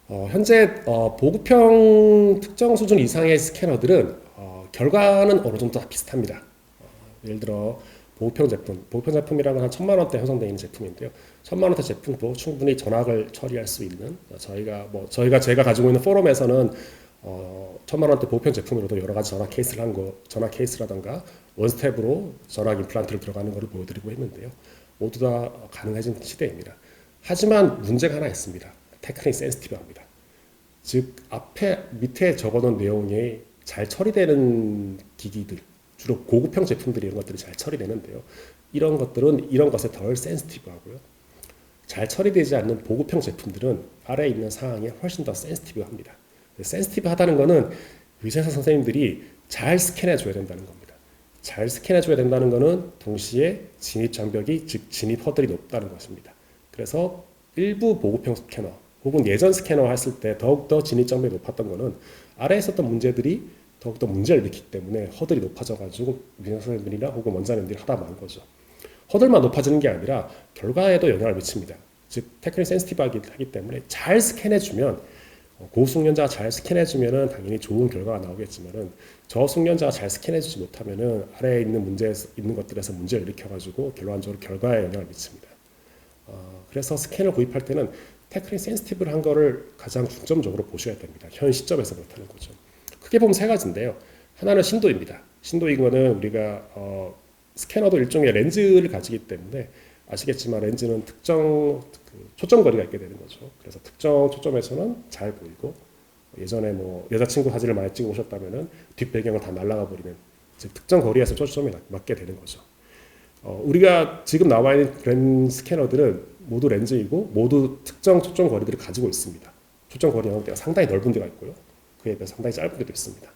현재 보급형 특정 수준 이상의 스캐너들은 결과는 어느 정도 다 비슷합니다. 예를 들어 보급형 제품이라는 건 한 1,000만 원대 형성되어 있는 제품인데요. 1,000만 원대 제품도 충분히 전학을 처리할 수 있는 제가 가지고 있는 포럼에서는 1,000만 원대 보급형 제품으로도 여러 가지 전학 케이스라던가 원스텝으로 전학 임플란트를 들어가는 것을 보여드리고 했는데요. 모두 다 가능해진 시대입니다. 하지만 문제가 하나 있습니다. 테크닉 센시티브합니다. 즉 밑에 적어놓은 내용이 잘 처리되는 기기들, 주로 고급형 제품들이 이런 것들이 잘 처리되는데요. 이런 것들은 이런 것에 덜 센시티브하고요. 잘 처리되지 않는 보급형 제품들은 아래에 있는 사항에 훨씬 더 센시티브합니다. 센시티브하다는 것은 의사 선생님들이 잘 스캔해줘야 된다는 겁니다. 잘 스캔해줘야 된다는 것은 동시에 진입 장벽이 즉 진입 허들이 높다는 것입니다. 그래서 일부 보급형 스캐너 혹은 예전 스캐너 했을 때 더욱더 진입 장벽이 높았던 것은 아래에 있었던 문제들이 더욱더 문제를 일으키기 때문에 허들이 높아져가지고 의사 선생님들이나 혹은 원장님들이 하다 만 거죠. 허들만 높아지는 게 아니라 결과에도 영향을 미칩니다. 즉 테크닉 센시티브하기 때문에 잘 스캔해주면 고숙련자가 잘 스캔해주면은 당연히 좋은 결과가 나오겠지만은 저숙련자가 잘 스캔해주지 못하면은 아래에 있는 것들에서 문제를 일으켜가지고 결론적으로 결과에 영향을 미칩니다. 그래서 스캔을 구입할 때는 테크닉 센시티브한 거를 가장 중점적으로 보셔야 됩니다. 현 시점에서 그렇다는 거죠. 크게 보면 세 가지인데요. 하나는 신도입니다. 신도인 거는 우리가 스캐너도 일종의 렌즈를 가지기 때문에 아시겠지만 렌즈는 특정 초점거리가 있게 되는 거죠. 그래서 특정 초점에서는 잘 보이고 예전에 여자친구 사진을 많이 찍어 오셨다면은 뒷배경을 다 날아가 버리는 즉 특정 거리에서 초점이 맞게 되는 거죠. 우리가 지금 나와 있는 스캐너들은 모두 렌즈이고 모두 특정 초점 거리들을 가지고 있습니다. 초점 거리 나올 때가 상당히 넓은 데가 있고요. 그에 비해 상당히 짧은 데도 있습니다.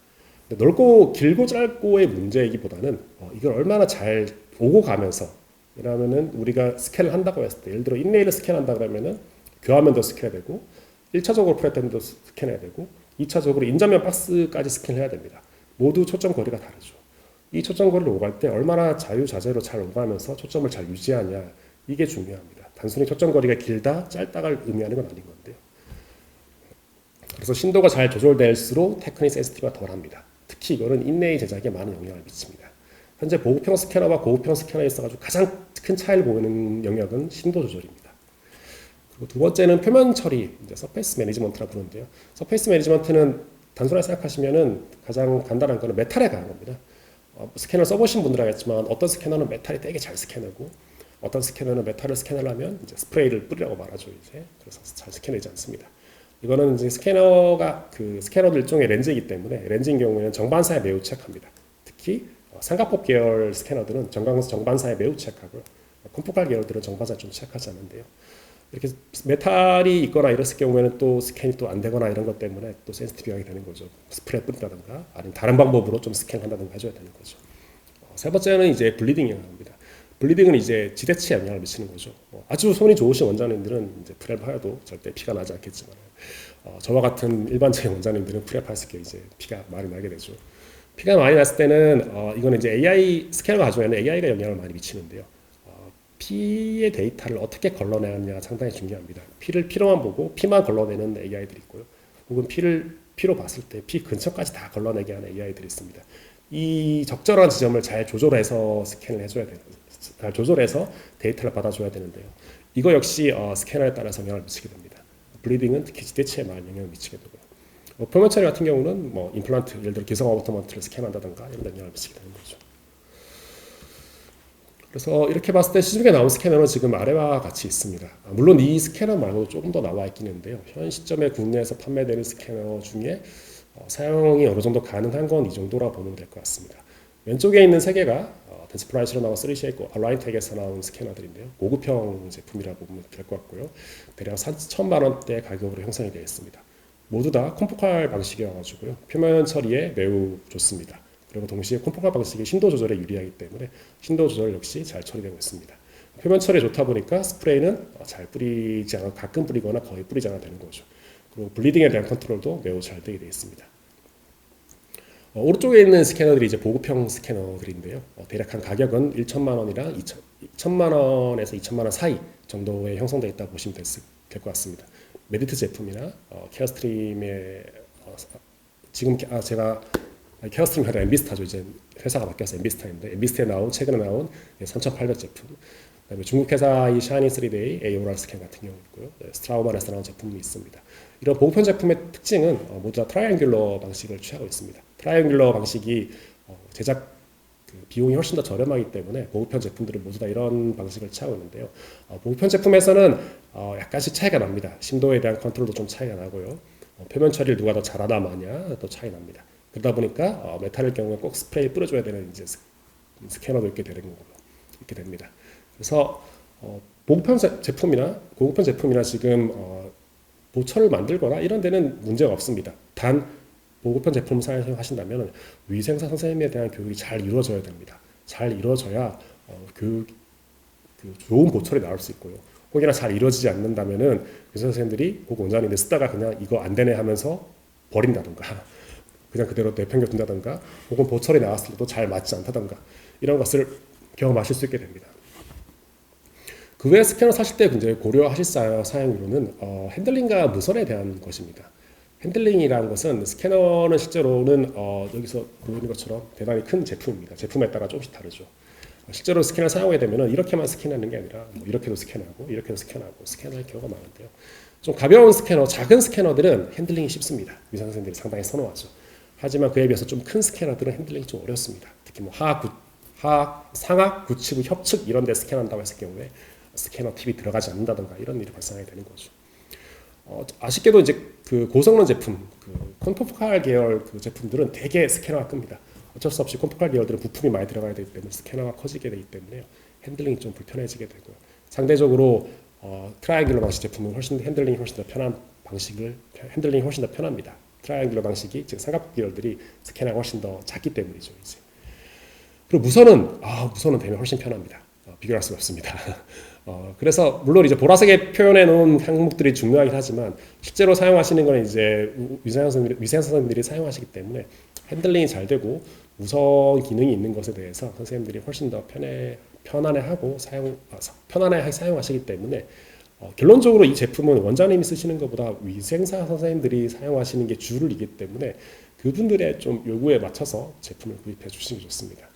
넓고 길고 짧고의 문제이기보다는 이걸 얼마나 잘 오고 가면서 왜냐하면은 우리가 스캔을 한다고 했을 때 예를 들어 인레이를 스캔한다 그러면은 교화면도 스캔해야 되고 1차적으로 프레텐도 스캔해야 되고 2차적으로 인전면 박스까지 스캔해야 됩니다. 모두 초점 거리가 다르죠. 이 초점 거리를 오갈 때 얼마나 자유자재로 잘 오가면서 초점을 잘 유지하냐 이게 중요합니다. 단순히 초점 거리가 길다 짧다를 의미하는 건 아닌 건데요. 그래서 신도가 잘 조절될수록 테크닉 센시티브가 덜합니다. 특히 이거는 인레이 제작에 많은 영향을 미칩니다. 현재 보급형 스캐너와 고급형 스캐너에 있어가지고 가장 큰 차이를 보이는 영역은 신도 조절입니다. 그리고 두 번째는 표면 처리, 이제 서페이스 매니지먼트라고 부르는데요. 서페이스 매니지먼트는 단순하게 생각하시면은 가장 간단한 거는 메탈에 가는 겁니다. 스캐너를 써보신 분들 알겠지만 어떤 스캐너는 메탈이 되게 잘 스캔하고 어떤 스캐너는 메탈을 스캔하려면 이제 스프레이를 뿌리라고 말하죠. 이제 그래서 잘 스캔되지 않습니다. 이거는 이제 스캐너가 그 스캐너도 일종의 렌즈이기 때문에 렌즈인 경우에는 정반사에 매우 취약합니다. 특히 삼각법 계열 스캐너들은 정반사에 매우 취약하고요. 콤포칼 계열들은 정반사에 좀 취약하지 않은데요. 이렇게 메탈이 있거나 이랬을 경우에는 또 스캔이 또 안 되거나 이런 것 때문에 또 센시티브하게 되는 거죠. 스프레이 뿌린다든가 아니면 다른 방법으로 좀 스캔한다든가 해줘야 되는 거죠. 세 번째는 이제 블리딩 영향입니다. 블리딩은 이제 지대치에 영향을 미치는 거죠. 아주 손이 좋으신 원장님들은 이제 프랩 하여도 절대 피가 나지 않겠지만 저와 같은 일반적인 원장님들은 프랩 했을 때 이제 피가 많이 나게 되죠. 피가 많이 났을 때는 이거는 이제 AI 스캐너가 가져오는 AI가 영향을 많이 미치는데요. 피의 데이터를 어떻게 걸러내느냐가 상당히 중요합니다. 피를 피로만 보고 피만 걸러내는 AI들이 있고요. 혹은 피로 봤을 때 피 근처까지 다 걸러내게 하는 AI들이 있습니다. 이 적절한 지점을 잘 조절해서 스캔을 해줘야 돼요. 잘 조절해서 데이터를 받아줘야 되는데요. 이거 역시 스캐너에 따라서 영향을 미치게 됩니다. 블리딩은 특히 지대치에 많은 영향을 미치게 되고요. 표면 처리 같은 경우는 뭐 임플란트, 예를 들어 기성 어버터먼트를 스캔한다든가 이런 데 영향을 미치게 되는 거죠. 그래서 이렇게 봤을 때 시중에 나온 스캐너는 지금 아래와 같이 있습니다. 물론 이 스캐너 말고도 조금 더 나와 있긴 한데요. 현 시점에 국내에서 판매되는 스캐너 중에 사용이 어느 정도 가능한 건 이 정도라 보면 될 것 같습니다. 왼쪽에 있는 세 개가 덴스프라이스로 나온 3쉐이크 얼라인텍에서 나온 스캐너들인데요. 고급형 제품이라고 보면 될 것 같고요. 대략 1,000만 원대 가격으로 형성이 되어 있습니다. 모두 다 콤포칼 방식이어가지고요. 표면 처리에 매우 좋습니다. 그리고 동시에 콤포칼 방식이 신도 조절에 유리하기 때문에 신도 조절 역시 잘 처리되고 있습니다. 표면 처리에 좋다 보니까 스프레이는 잘 뿌리지 않아 가끔 뿌리거나 거의 뿌리지 않아도 되는 거죠. 그리고 블리딩에 대한 컨트롤도 매우 잘 되게 되어 있습니다. 오른쪽에 있는 스캐너들이 이제 보급형 스캐너들인데요. 대략 한 가격은 1천만 원이랑 2천만 원에서 2천만 원 사이 정도에 형성되어 있다고 보시면 될 것 같습니다. 메디트 제품이나 케어스트림의 지금 제가 케어스트림 아니라 엠비스타죠. 이제 회사가 바뀌어서 엠비스타인데 엠비스타에 나온 최근에 나온 3,800 제품. 그다음에 중국 회사의 샤이니 3데이 AOR 스캔 같은 경우 있고요. 스트라우만에서 나온 제품이 있습니다. 이런 보급형 제품의 특징은 모두 다 트라이앵귤러 방식을 취하고 있습니다. 트라이앵귤러 방식이 제작 비용이 훨씬 더 저렴하기 때문에 보급형 제품들은 모두 다 이런 방식을 취하고 있는데요. 보급형 제품에서는 약간씩 차이가 납니다. 심도에 대한 컨트롤도 좀 차이가 나고요. 표면 처리를 누가 더 잘하다 마냐 또 차이 납니다. 그러다 보니까 메탈일 경우에 꼭 스프레이 뿌려줘야 되는 이제 스캐너도 있게 되는 거고요. 이렇게 됩니다. 그래서 보급형 제품이나 고급형 제품이나 지금 보철을 만들거나 이런 데는 문제가 없습니다. 단 보급형 제품 사용하신다면 위생사 선생님에 대한 교육이 잘 이루어져야 됩니다. 잘 이루어져야 그 좋은 보철이 나올 수 있고요. 혹여나 잘 이루어지지 않는다면은 의사 선생님들이 혹 원장님들 쓰다가 그냥 이거 안 되네 하면서 버린다든가 그냥 그대로 내팽겨둔다든가 혹은 보철이 나왔을 때도 잘 맞지 않다든가 이런 것을 경험하실 수 있게 됩니다. 그 외에 스캐너 사실 때 이제 고려하실 사용료는 핸들링과 무선에 대한 것입니다. 핸들링이라는 것은 스캐너는 실제로는 여기서 보이는 것처럼 대단히 큰 제품입니다. 제품에 따라 조금씩 다르죠. 실제로 스캐너 사용하게 되면 이렇게만 스캔하는 게 아니라 이렇게도 스캔하고 이렇게도 스캔하고 스캔할 경우가 많은데요. 좀 가벼운 스캐너, 작은 스캐너들은 핸들링이 쉽습니다. 의사 선생님들이 상당히 선호하죠. 하지만 그에 비해서 좀 큰 스캐너들은 핸들링이 좀 어렵습니다. 특히 뭐 상하, 구치부, 협측 이런 데 스캔한다고 했을 경우에 스캐너 팁이 들어가지 않는다든가 이런 일이 발생하게 되는 거죠. 아쉽게도 이제 그 고성능 제품, 그 콤포칼 계열 그 제품들은 대개 스캐너가 큽니다. 어쩔 수 없이 콤포칼 계열들은 부품이 많이 들어가야 되기 때문에 스캐너가 커지게 되기 때문에 핸들링이 좀 불편해지게 되고요. 상대적으로 트라이앵귤러 방식 제품은 핸들링이 훨씬 더 편한 핸들링이 훨씬 더 편합니다. 트라이앵귤러 방식이 즉 삼각형 계열들이 스캐너가 훨씬 더 작기 때문이죠. 이제. 그리고 무선은 되면 훨씬 편합니다. 비교할 수가 없습니다. 그래서 물론 이제 보라색에 표현해 놓은 항목들이 중요하긴 하지만 실제로 사용하시는 건 이제 위생 선생님들이 사용하시기 때문에 핸들링이 잘 되고 무선 기능이 있는 것에 대해서 선생님들이 훨씬 더 편안해하고 사용하시기 때문에 결론적으로 이 제품은 원장님이 쓰시는 것보다 위생사 선생님들이 사용하시는 게 주류이기 때문에 그분들의 좀 요구에 맞춰서 제품을 구입해 주시는 게 좋습니다.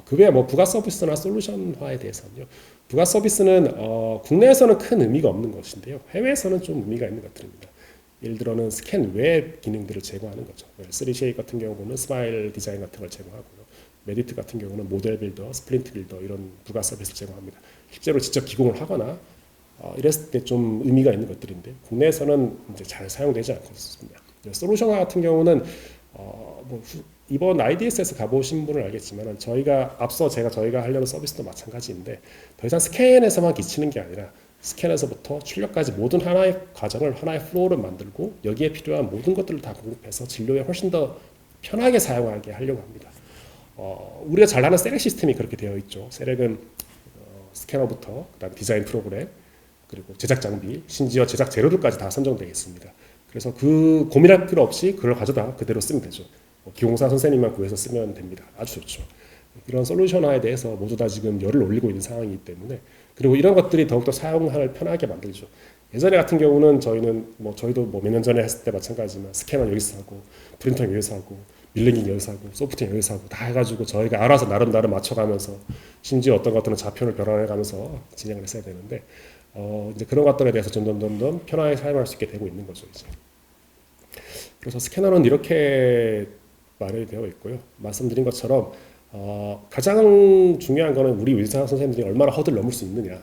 그 외에 뭐 부가 서비스나 솔루션화에 대해서는요. 부가 서비스는 국내에서는 큰 의미가 없는 것인데요. 해외에서는 좀 의미가 있는 것들입니다. 예를 들어는 스캔 외 기능들을 제공하는 거죠. 3쉐이크 같은 경우는 스마일 디자인 같은 걸 제공하고요. 메디트 같은 경우는 모델 빌더, 스프린트 빌더 이런 부가 서비스를 제공합니다. 실제로 직접 기공을 하거나 이랬을 때 좀 의미가 있는 것들인데 국내에서는 이제 잘 사용되지 않고 있습니다. 솔루션화 같은 경우는 이번 IDS에서 가보신 분은 알겠지만 저희가 하려는 서비스도 마찬가지인데 더 이상 스캔에서만 기치는 게 아니라 스캔에서부터 출력까지 모든 하나의 과정을 하나의 플로우를 만들고 여기에 필요한 모든 것들을 다 공급해서 진료에 훨씬 더 편하게 사용하게 하려고 합니다. 우리가 잘 아는 세렉 시스템이 그렇게 되어 있죠. 세렉은 스캐너부터 그다음 디자인 프로그램 그리고 제작 장비 심지어 제작 재료들까지 다 선정되어 있습니다. 그래서 그 고민할 필요 없이 그걸 가져다 그대로 쓰면 되죠. 기공사 선생님만 구해서 쓰면 됩니다. 아주 좋죠. 이런 솔루션화에 대해서 모두 다 지금 열을 올리고 있는 상황이기 때문에 그리고 이런 것들이 더욱더 사용을 편하게 만들죠. 예전에 같은 경우는 저희도 몇 년 전에 했을 때 마찬가지지만 스캐너 여기서 하고 프린터 여기서 하고 밀링기 여기서 하고 소프트웨어 여기서 하고 다 해가지고 저희가 알아서 나름 맞춰가면서 심지어 어떤 것들은 좌표를 변환해가면서 진행을 했어야 되는데 이제 그런 것들에 대해서 점점 편하게 사용할 수 있게 되고 있는 거죠 이제. 그래서 스캐너는 이렇게 마련이 되어 있고요. 말씀드린 것처럼 가장 중요한 거는 우리 의사 선생님들이 얼마나 허들을 넘을 수 있느냐,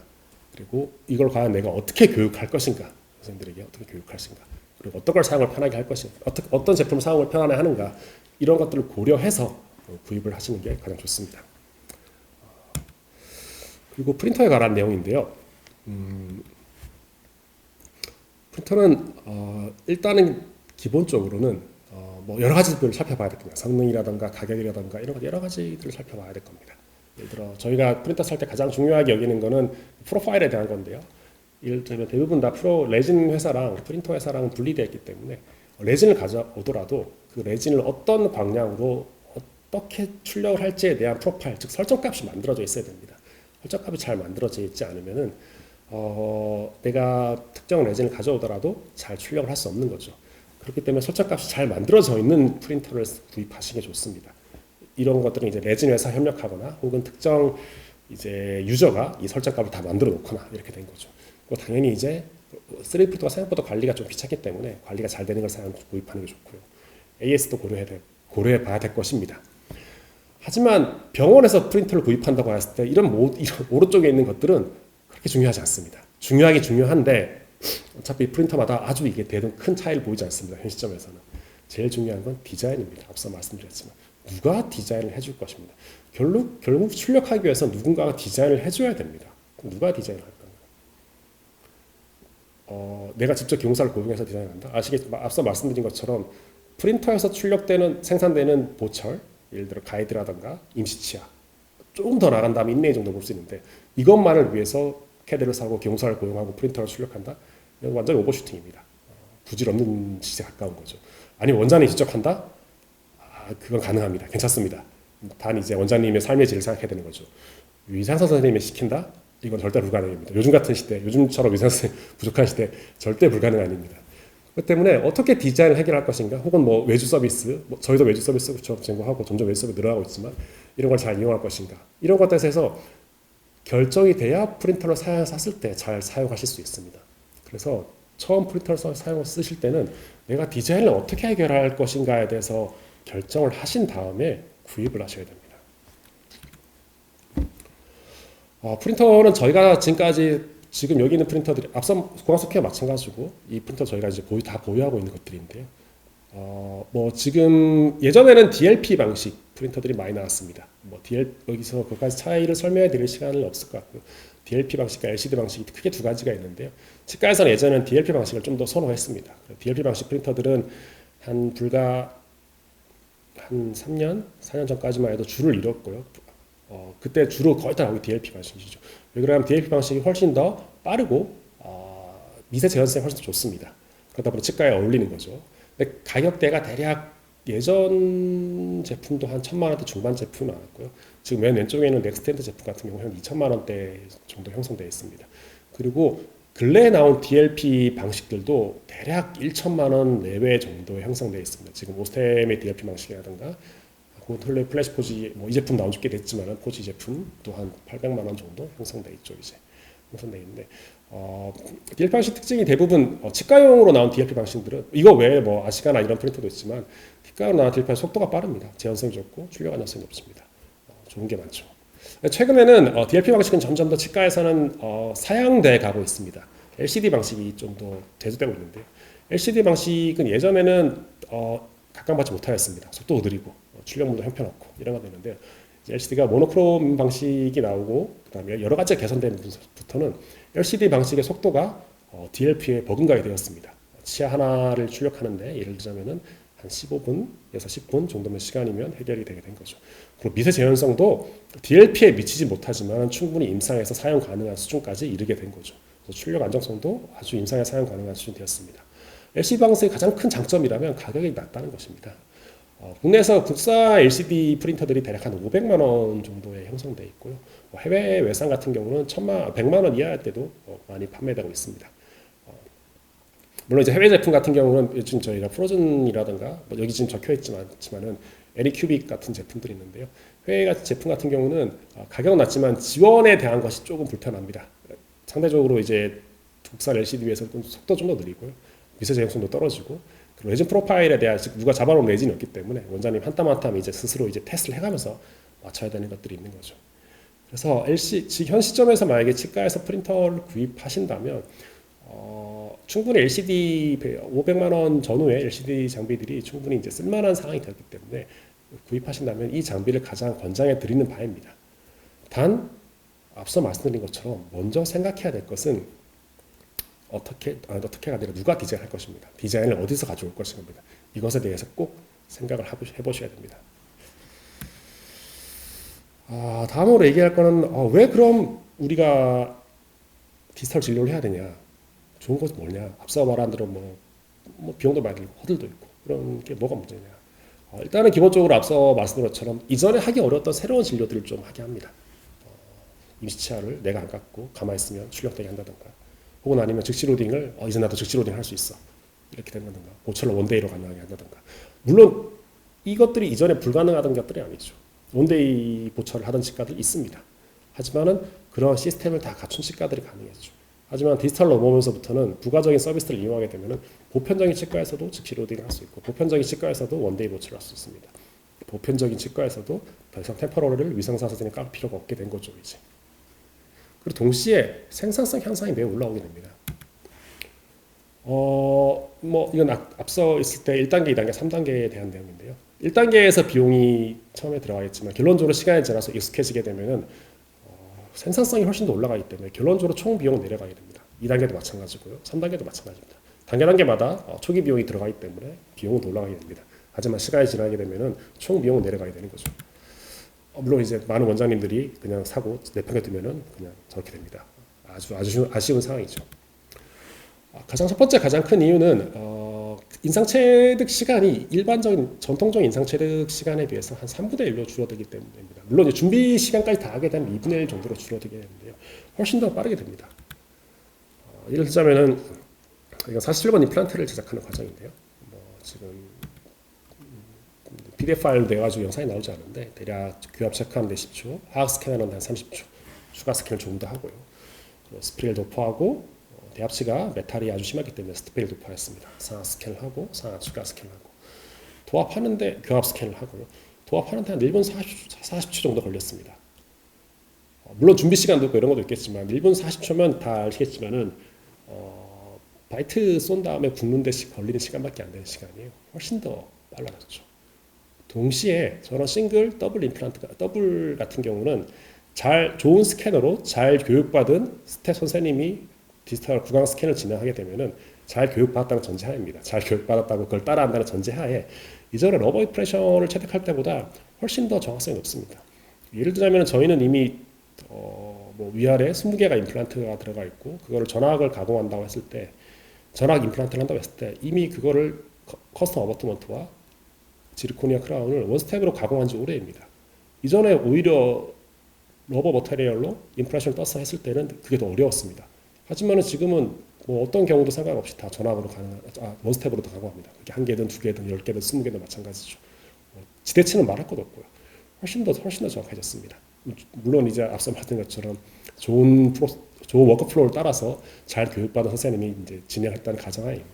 그리고 이걸 과연 내가 어떻게 교육할 것인가, 선생님들에게 어떻게 교육할 것인가, 그리고 어떤 걸 사용을 편하게 할 것인가, 어떤 제품을 사용을 편하게 하는가, 이런 것들을 고려해서 구입을 하시는 게 가장 좋습니다. 그리고 프린터에 관한 내용인데요. 프린터는 일단은 기본적으로는 여러 가지들을 살펴봐야 될 겁니다. 성능이라든가 가격이라든가 이런 여러 가지들을 살펴봐야 될 겁니다. 예를 들어 저희가 프린터 살 때 가장 중요하게 여기는 거는 프로파일에 대한 건데요. 예를 들면 대부분 다 레진 회사랑 프린터 회사랑 분리되어 있기 때문에 레진을 가져오더라도 그 레진을 어떤 방향으로 어떻게 출력을 할지에 대한 프로파일, 즉 설정값이 만들어져 있어야 됩니다. 설정값이 잘 만들어져 있지 않으면은 내가 특정 레진을 가져오더라도 잘 출력을 할 수 없는 거죠. 그렇기 때문에 설정값이 잘 만들어져 있는 프린터를 구입하시는 게 좋습니다. 이런 것들은 이제 레진 회사 협력하거나 혹은 특정 이제 유저가 이 설정값을 다 만들어 놓거나 이렇게 된 거죠. 당연히 이제 3D 프린터가 생각보다 관리가 좀 귀찮기 때문에 관리가 잘 되는 걸 구입하는 게 좋고요. AS도 고려해 봐야 될 것입니다. 하지만 병원에서 프린터를 구입한다고 했을 때 이런 오른쪽에 있는 것들은 그렇게 중요하지 않습니다. 중요한데 어차피 프린터마다 아주 이게 큰 차이를 보이지 않습니다. 현 시점에서는. 제일 중요한 건 디자인입니다. 앞서 말씀드렸지만 누가 디자인을 해줄 것입니다. 결국 출력하기 위해서 누군가가 디자인을 해줘야 됩니다. 누가 디자인을 할 건가? 내가 직접 기공사를 고용해서 디자인한다? 앞서 말씀드린 것처럼 프린터에서 생산되는 보철, 예를 들어 가이드라든가 임시치아, 조금 더 나간 다음에 인레이 정도 볼 수 있는데 이것만을 위해서 캐드를 사고 기공사를 고용하고 프린터를 출력한다? 이건 완전히 오버슈팅입니다. 부질없는 짓에 가까운 거죠. 아니 원장님이 직접 한다? 그건 가능합니다. 괜찮습니다. 단 이제 원장님의 삶의 질을 생각해야 되는 거죠. 위상사 선생님이 시킨다? 이건 절대 불가능입니다. 요즘 같은 시대, 요즘처럼 위상사 선생님 부족한 시대 절대 불가능 아닙니다. 그렇기 때문에 어떻게 디자인을 해결할 것인가, 혹은 외주 서비스, 저희도 외주 서비스 제공하고 점점 외주 서비스 늘어나고 있지만 이런 걸 잘 이용할 것인가, 이런 것들에 대해서 결정이 돼야 프린터를 샀을 때 잘 사용하실 수 있습니다. 그래서 처음 프린터를 쓰실 때는 내가 디자인을 어떻게 해결할 것인가에 대해서 결정을 하신 다음에 구입을 하셔야 됩니다. 프린터는 저희가 지금 여기 있는 프린터들이 앞서 공학소켓 마찬가지고 이 프린터 저희가 이제 다 보유하고 있는 것들인데요. 지금 예전에는 DLP 방식 프린터들이 많이 나왔습니다. 여기서 그까지 차이를 설명해 드릴 시간은 없을 것 같고요. DLP 방식과 LCD 방식이 크게 두 가지가 있는데요. 치과에서는 예전에는 DLP 방식을 좀 더 선호했습니다. DLP 방식 프린터들은 불과 한 3년, 4년 전까지만 해도 줄을 이뤘고요. 그때 주로 거의 다 DLP 방식이죠. 왜 그러냐면 DLP 방식이 훨씬 더 빠르고 미세 재현성이 훨씬 더 좋습니다. 그러다 보니 치과에 어울리는 거죠. 근데 가격대가 대략 예전 제품도 한 1,000만 원대 중반 제품이 나왔고요. 지금 맨 왼쪽에 있는 넥스텐드 제품 같은 경우 한 2,000만 원대 정도 형성되어 있습니다. 그리고 근래에 나온 DLP 방식들도 대략 1,000만 원 내외 정도 형성되어 있습니다. 지금 오스템의 DLP 방식이라든가 홀레 플래시 포지 이 제품 나온 지 꽤 됐지만 포지 제품 또한 800만 원 정도 형성돼 있죠. 이제 형성돼 있는데 DLP 방식 특징이 대부분 치과용으로 나온 DLP 방식들은 이거 외에 아시가나 이런 프린터도 있지만 치과용으로 나온 DLP 방식 속도가 빠릅니다. 재현성이 좋고 출력 안정성이 높습니다. 좋은 게 많죠. 최근에는 DLP 방식은 점점 더 치과에서는 사양돼 가고 있습니다. LCD 방식이 좀 더 대두되고 있는데요. LCD 방식은 예전에는 각광받지 못하였습니다. 속도도 느리고 출력물도 형편없고 이런 거 되는데요. LCD가 모노크롬 방식이 나오고 그다음에 여러 가지 개선된 부터는 LCD 방식의 속도가 DLP에 버금가게 되었습니다. 치아 하나를 출력하는데 예를 들자면은 한 15분에서 10분 정도면 시간이면 해결이 되게 된 거죠. 그리고 미세 재현성도 DLP에 미치지 못하지만 충분히 임상에서 사용 가능한 수준까지 이르게 된 거죠. 그래서 출력 안정성도 아주 임상에 사용 가능한 수준이 되었습니다. LCD 방식의 가장 큰 장점이라면 가격이 낮다는 것입니다. 국내에서 국산 LCD 프린터들이 대략 한 500만 원 정도에 형성되어 있고요. 해외 외산 같은 경우는 100만 원 이하일 때도 많이 판매되고 있습니다. 물론 이제 해외 제품 같은 경우는 요즘 저희가 프로즌이라든가 여기 지금 적혀 있지만은 애니큐빅 같은 제품들이 있는데요. 해외 제품 같은 경우는 가격은 낮지만 지원에 대한 것이 조금 불편합니다. 상대적으로 이제 국산 LCD 비해서 속도 좀 더 느리고요. 미세 제형성도 떨어지고 그리고 레진 프로파일에 대한 누가 잡아놓은 레진이 없기 때문에 원장님 한 땀 한 땀 이제 스스로 이제 테스트를 해가면서 맞춰야 되는 것들이 있는 거죠. 그래서 현 시점에서 만약에 치과에서 프린터를 구입하신다면 충분히 LCD 500만 원 전후의 LCD 장비들이 충분히 이제 쓸만한 상황이 되었기 때문에 구입하신다면 이 장비를 가장 권장해 드리는 바입니다. 단 앞서 말씀드린 것처럼 먼저 생각해야 될 것은 어떻게가 아니라 누가 디자인할 것입니다. 디자인을 어디서 가져올 것입니다. 이것에 대해서 꼭 생각을 해보셔야 됩니다. 다음으로 얘기할 거는 왜 그럼 우리가 디지털 진료를 해야 되냐? 좋은 것은 뭐냐? 앞서 말한 대로 뭐 비용도 많이 들고 허들도 있고 그런 게 뭐가 문제냐? 일단은 기본적으로 앞서 말씀드린 것처럼 이전에 하기 어려웠던 새로운 진료들을 좀 하게 합니다. 임시치아를 내가 안 깎고 가만히 있으면 출력되게 한다든가 혹은 아니면 즉시 로딩을 이제 나도 즉시 로딩 할 수 있어 이렇게 된다든가 모처럼 원데이로 가능하게 한다든가 물론 이것들이 이전에 불가능하던 것들이 아니죠. 원데이 보철을 하던 치과들 있습니다. 하지만은 그런 시스템을 다 갖춘 치과들이 가능했죠. 하지만 디지털로 넘어오면서부터는 부가적인 서비스를 이용하게 되면은 보편적인 치과에서도 즉시 로딩을 할 수 있고 보편적인 치과에서도 원데이 보철을 할 수 있습니다. 보편적인 치과에서도 더 이상 템퍼러리를 위생사 사진에 깔 필요가 없게 된 거죠 이제. 그리고 동시에 생산성 향상이 매우 올라오게 됩니다. 이건 앞서 있을 때 1단계, 2단계, 3단계에 대한 내용인데요. 1단계에서 비용이 처음에 들어가겠지만 결론적으로 시간이 지나서 익숙해지게 되면은 생산성이 훨씬 더 올라가기 때문에 결론적으로 총 비용은 내려가게 됩니다. 2단계도 마찬가지고요. 3단계도 마찬가지입니다. 단계마다 초기 비용이 들어가기 때문에 비용은 더 올라가게 됩니다. 하지만 시간이 지나게 되면은 총 비용은 내려가게 되는 거죠. 물론 이제 많은 원장님들이 그냥 사고 내팽개두면은 그냥 저렇게 됩니다. 아주 아쉬운 상황이죠. 첫 번째 가장 큰 이유는 인상체득 시간이 일반적인 전통적인 인상체득 시간에 비해서 한 3분의 1로 줄어들기 때문입니다. 물론 이제 준비 시간까지 다 하게 되면 2분의 1 정도로 줄어들게 되는데요. 훨씬 더 빠르게 됩니다. 예를 들자면은 이건 47번 임플란트를 제작하는 과정인데요. 지금 PDF 파일로 내가지고 영상이 나오지 않는데 대략 교합 체크하는데 10초, 하악 스캔하는데 한 30초, 추가 스캔을 조금 더 하고요. 스프레이를 도포하고 대합치가 메탈이 아주 심하기 때문에 스프레이를 도포했습니다. 상하 스캔을 하고 상하 추가 스캔을 하고 도합하는데 교합 스캔을 하고요. 도합하는데 한 1분 40초 정도 걸렸습니다. 물론 준비 시간도 있고 이런 것도 있겠지만 1분 40초면 다 아시겠지만은 바이트 쏜 다음에 굽는 데 걸리는 시간밖에 안 되는 시간이에요. 훨씬 더 빨라졌죠. 동시에 저런 싱글, 더블 임플란트, 더블 같은 경우는 좋은 스캐너로 잘 교육받은 스텝 선생님이 디지털 구강 스캔을 진행하게 되면은 잘 교육받았다는 전제하에입니다. 잘 교육받았다고 그걸 따라한다는 전제하에 이전에 러버 임프레션을 채택할 때보다 훨씬 더 정확성이 높습니다. 예를 들자면 저희는 이미 위아래 20개가 임플란트가 들어가 있고 그거를 전화학을 가공한다고 했을 때 전화학 임플란트를 한다고 했을 때 이미 그거를 커스텀 어버트먼트와 지르코니아 크라운을 원스텝으로 가공한 지 오래입니다. 이전에 오히려 러버 머테리얼로 임프레션을 떠서 했을 때는 그게 더 어려웠습니다. 하지만 지금은 어떤 경우도 상관없이 다 전압으로 원스텝으로 가공합니다. 그게 1개든 2개든 10개든 20개든 마찬가지죠. 지대치는 말할 것도 없고요. 훨씬 더 정확해졌습니다. 물론 이제 앞서 말했던 것처럼 좋은 워크플로우를 따라서 잘 교육받은 선생님이 이제 진행했다는 가정하에입니다.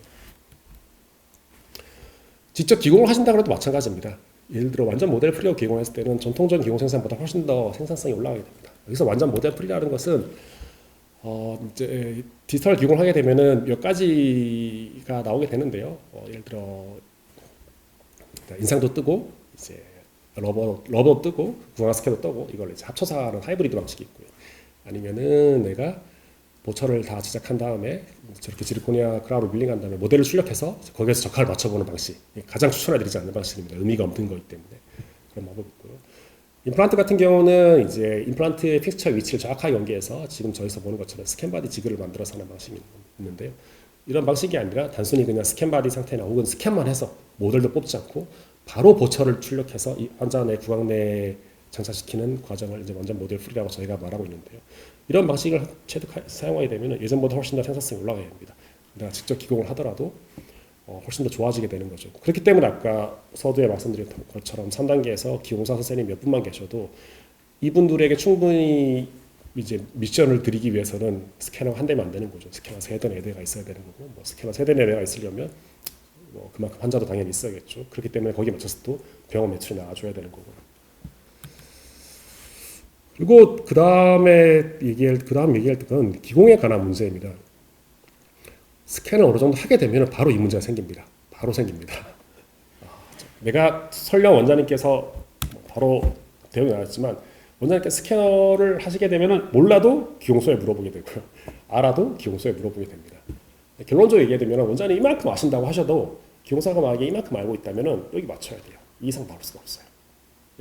직접 기공을 하신다고 해도 마찬가지입니다. 예를 들어 완전 모델 프리로 기공했을 때는 전통적인 기공 생산보다 훨씬 더 생산성이 올라가게 됩니다. 여기서 완전 모델 프리라는 것은 이제 디지털 기공을 하게 되면은 몇 가지가 나오게 되는데요. 예를 들어 인상도 뜨고 이제 러버 뜨고 구강스캐도 뜨고 이걸 이제 합쳐서 하는 하이브리드 방식이 있고요. 아니면은 내가 모처를 다 제작한 다음에 저렇게 지르코니아 크라우로 밀링한 다음에 모델을 출력해서 거기에서 적합을 맞춰보는 방식, 가장 추천해드리지 않는 방식입니다. 의미가 없는 거기 때문에 그런 방법이 있고요. 임플란트 같은 경우는 이제 임플란트의 픽처 위치를 정확하게 연계해서 지금 저기서 보는 것처럼 스캔바디 지그를 만들어서 하는 방식이 있는데요. 이런 방식이 아니라 단순히 그냥 스캔바디 상태나 혹은 스캔만 해서 모델도 뽑지 않고 바로 보처를 출력해서 이 환자 내 구강 내에 장착시키는 과정을 이제 완전 모델 프리라고 저희가 말하고 있는데요. 이런 방식을 사용하게 되면 예전보다 훨씬 더 생산성이 올라가야 됩니다. 내가 직접 기공을 하더라도 훨씬 더 좋아지게 되는 거죠. 그렇기 때문에 아까 서두에 말씀드린 것처럼 3단계에서 기공사 선생님 몇 분만 계셔도 이분들에게 충분히 이제 미션을 드리기 위해서는 스캐너 한 대만 안 되는 거죠. 스캐너 3대, 4대가 있어야 되는 거고, 뭐 스캐너 3대, 4대가 있으려면 뭐 그만큼 환자도 당연히 있어야겠죠. 그렇기 때문에 거기에 맞춰서 또 병원 매출이 나와줘야 되는 거고. 그리고 그 다음 얘기할 때는 기공에 관한 문제입니다. 스캔을 어느 정도 하게 되면 바로 이 문제가 생깁니다. 바로 생깁니다. 내가 설령 원장님께서 바로 대응이 나왔지만 원장님께서 스캐너를 하시게 되면 몰라도 기공소에 물어보게 되고요. 알아도 기공소에 물어보게 됩니다. 결론적으로 얘기하면 원장님 이만큼 아신다고 하셔도 기공사가 만약에 이만큼 알고 있다면 여기 맞춰야 돼요. 이 이상 바를 수가 없어요.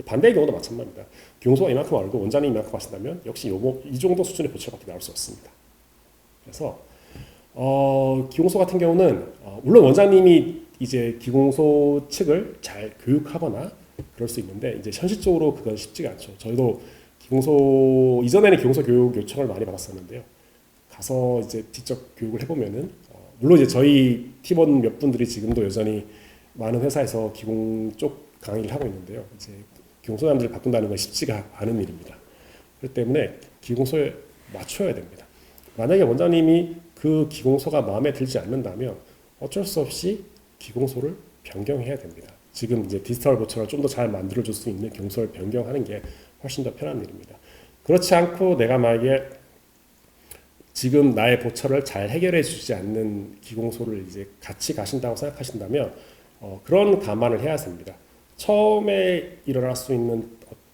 반대의 경우도 마찬가지입니다. 기공소가 이만큼 알고 원장님이 이만큼 아신다면 역시 이 정도 수준의 보초밖에 나올 수 없습니다. 그래서 기공소 같은 경우는 물론 원장님이 이제 기공소 측을 잘 교육하거나 그럴 수 있는데 이제 현실적으로 그건 쉽지가 않죠. 저희도 기공소 이전에는 기공소 교육 요청을 많이 받았었는데요. 가서 이제 직접 교육을 해보면은 물론 이제 저희 팀원 몇 분들이 지금도 여전히 많은 회사에서 기공 쪽 강의를 하고 있는데요. 이제 기공소장들을 바꾼다는 건 쉽지가 않은 일입니다. 그렇기 때문에 기공소에 맞춰야 됩니다. 만약에 원장님이 그 기공소가 마음에 들지 않는다면 어쩔 수 없이 기공소를 변경해야 됩니다. 지금 이제 디지털 보처를 좀 더 잘 만들어줄 수 있는 기공소를 변경하는 게 훨씬 더 편한 일입니다. 그렇지 않고 내가 만약에 지금 나의 보처를 잘 해결해 주지 않는 기공소를 이제 같이 가신다고 생각하신다면 그런 감안을 해야 됩니다. 처음에 일어날 수 있는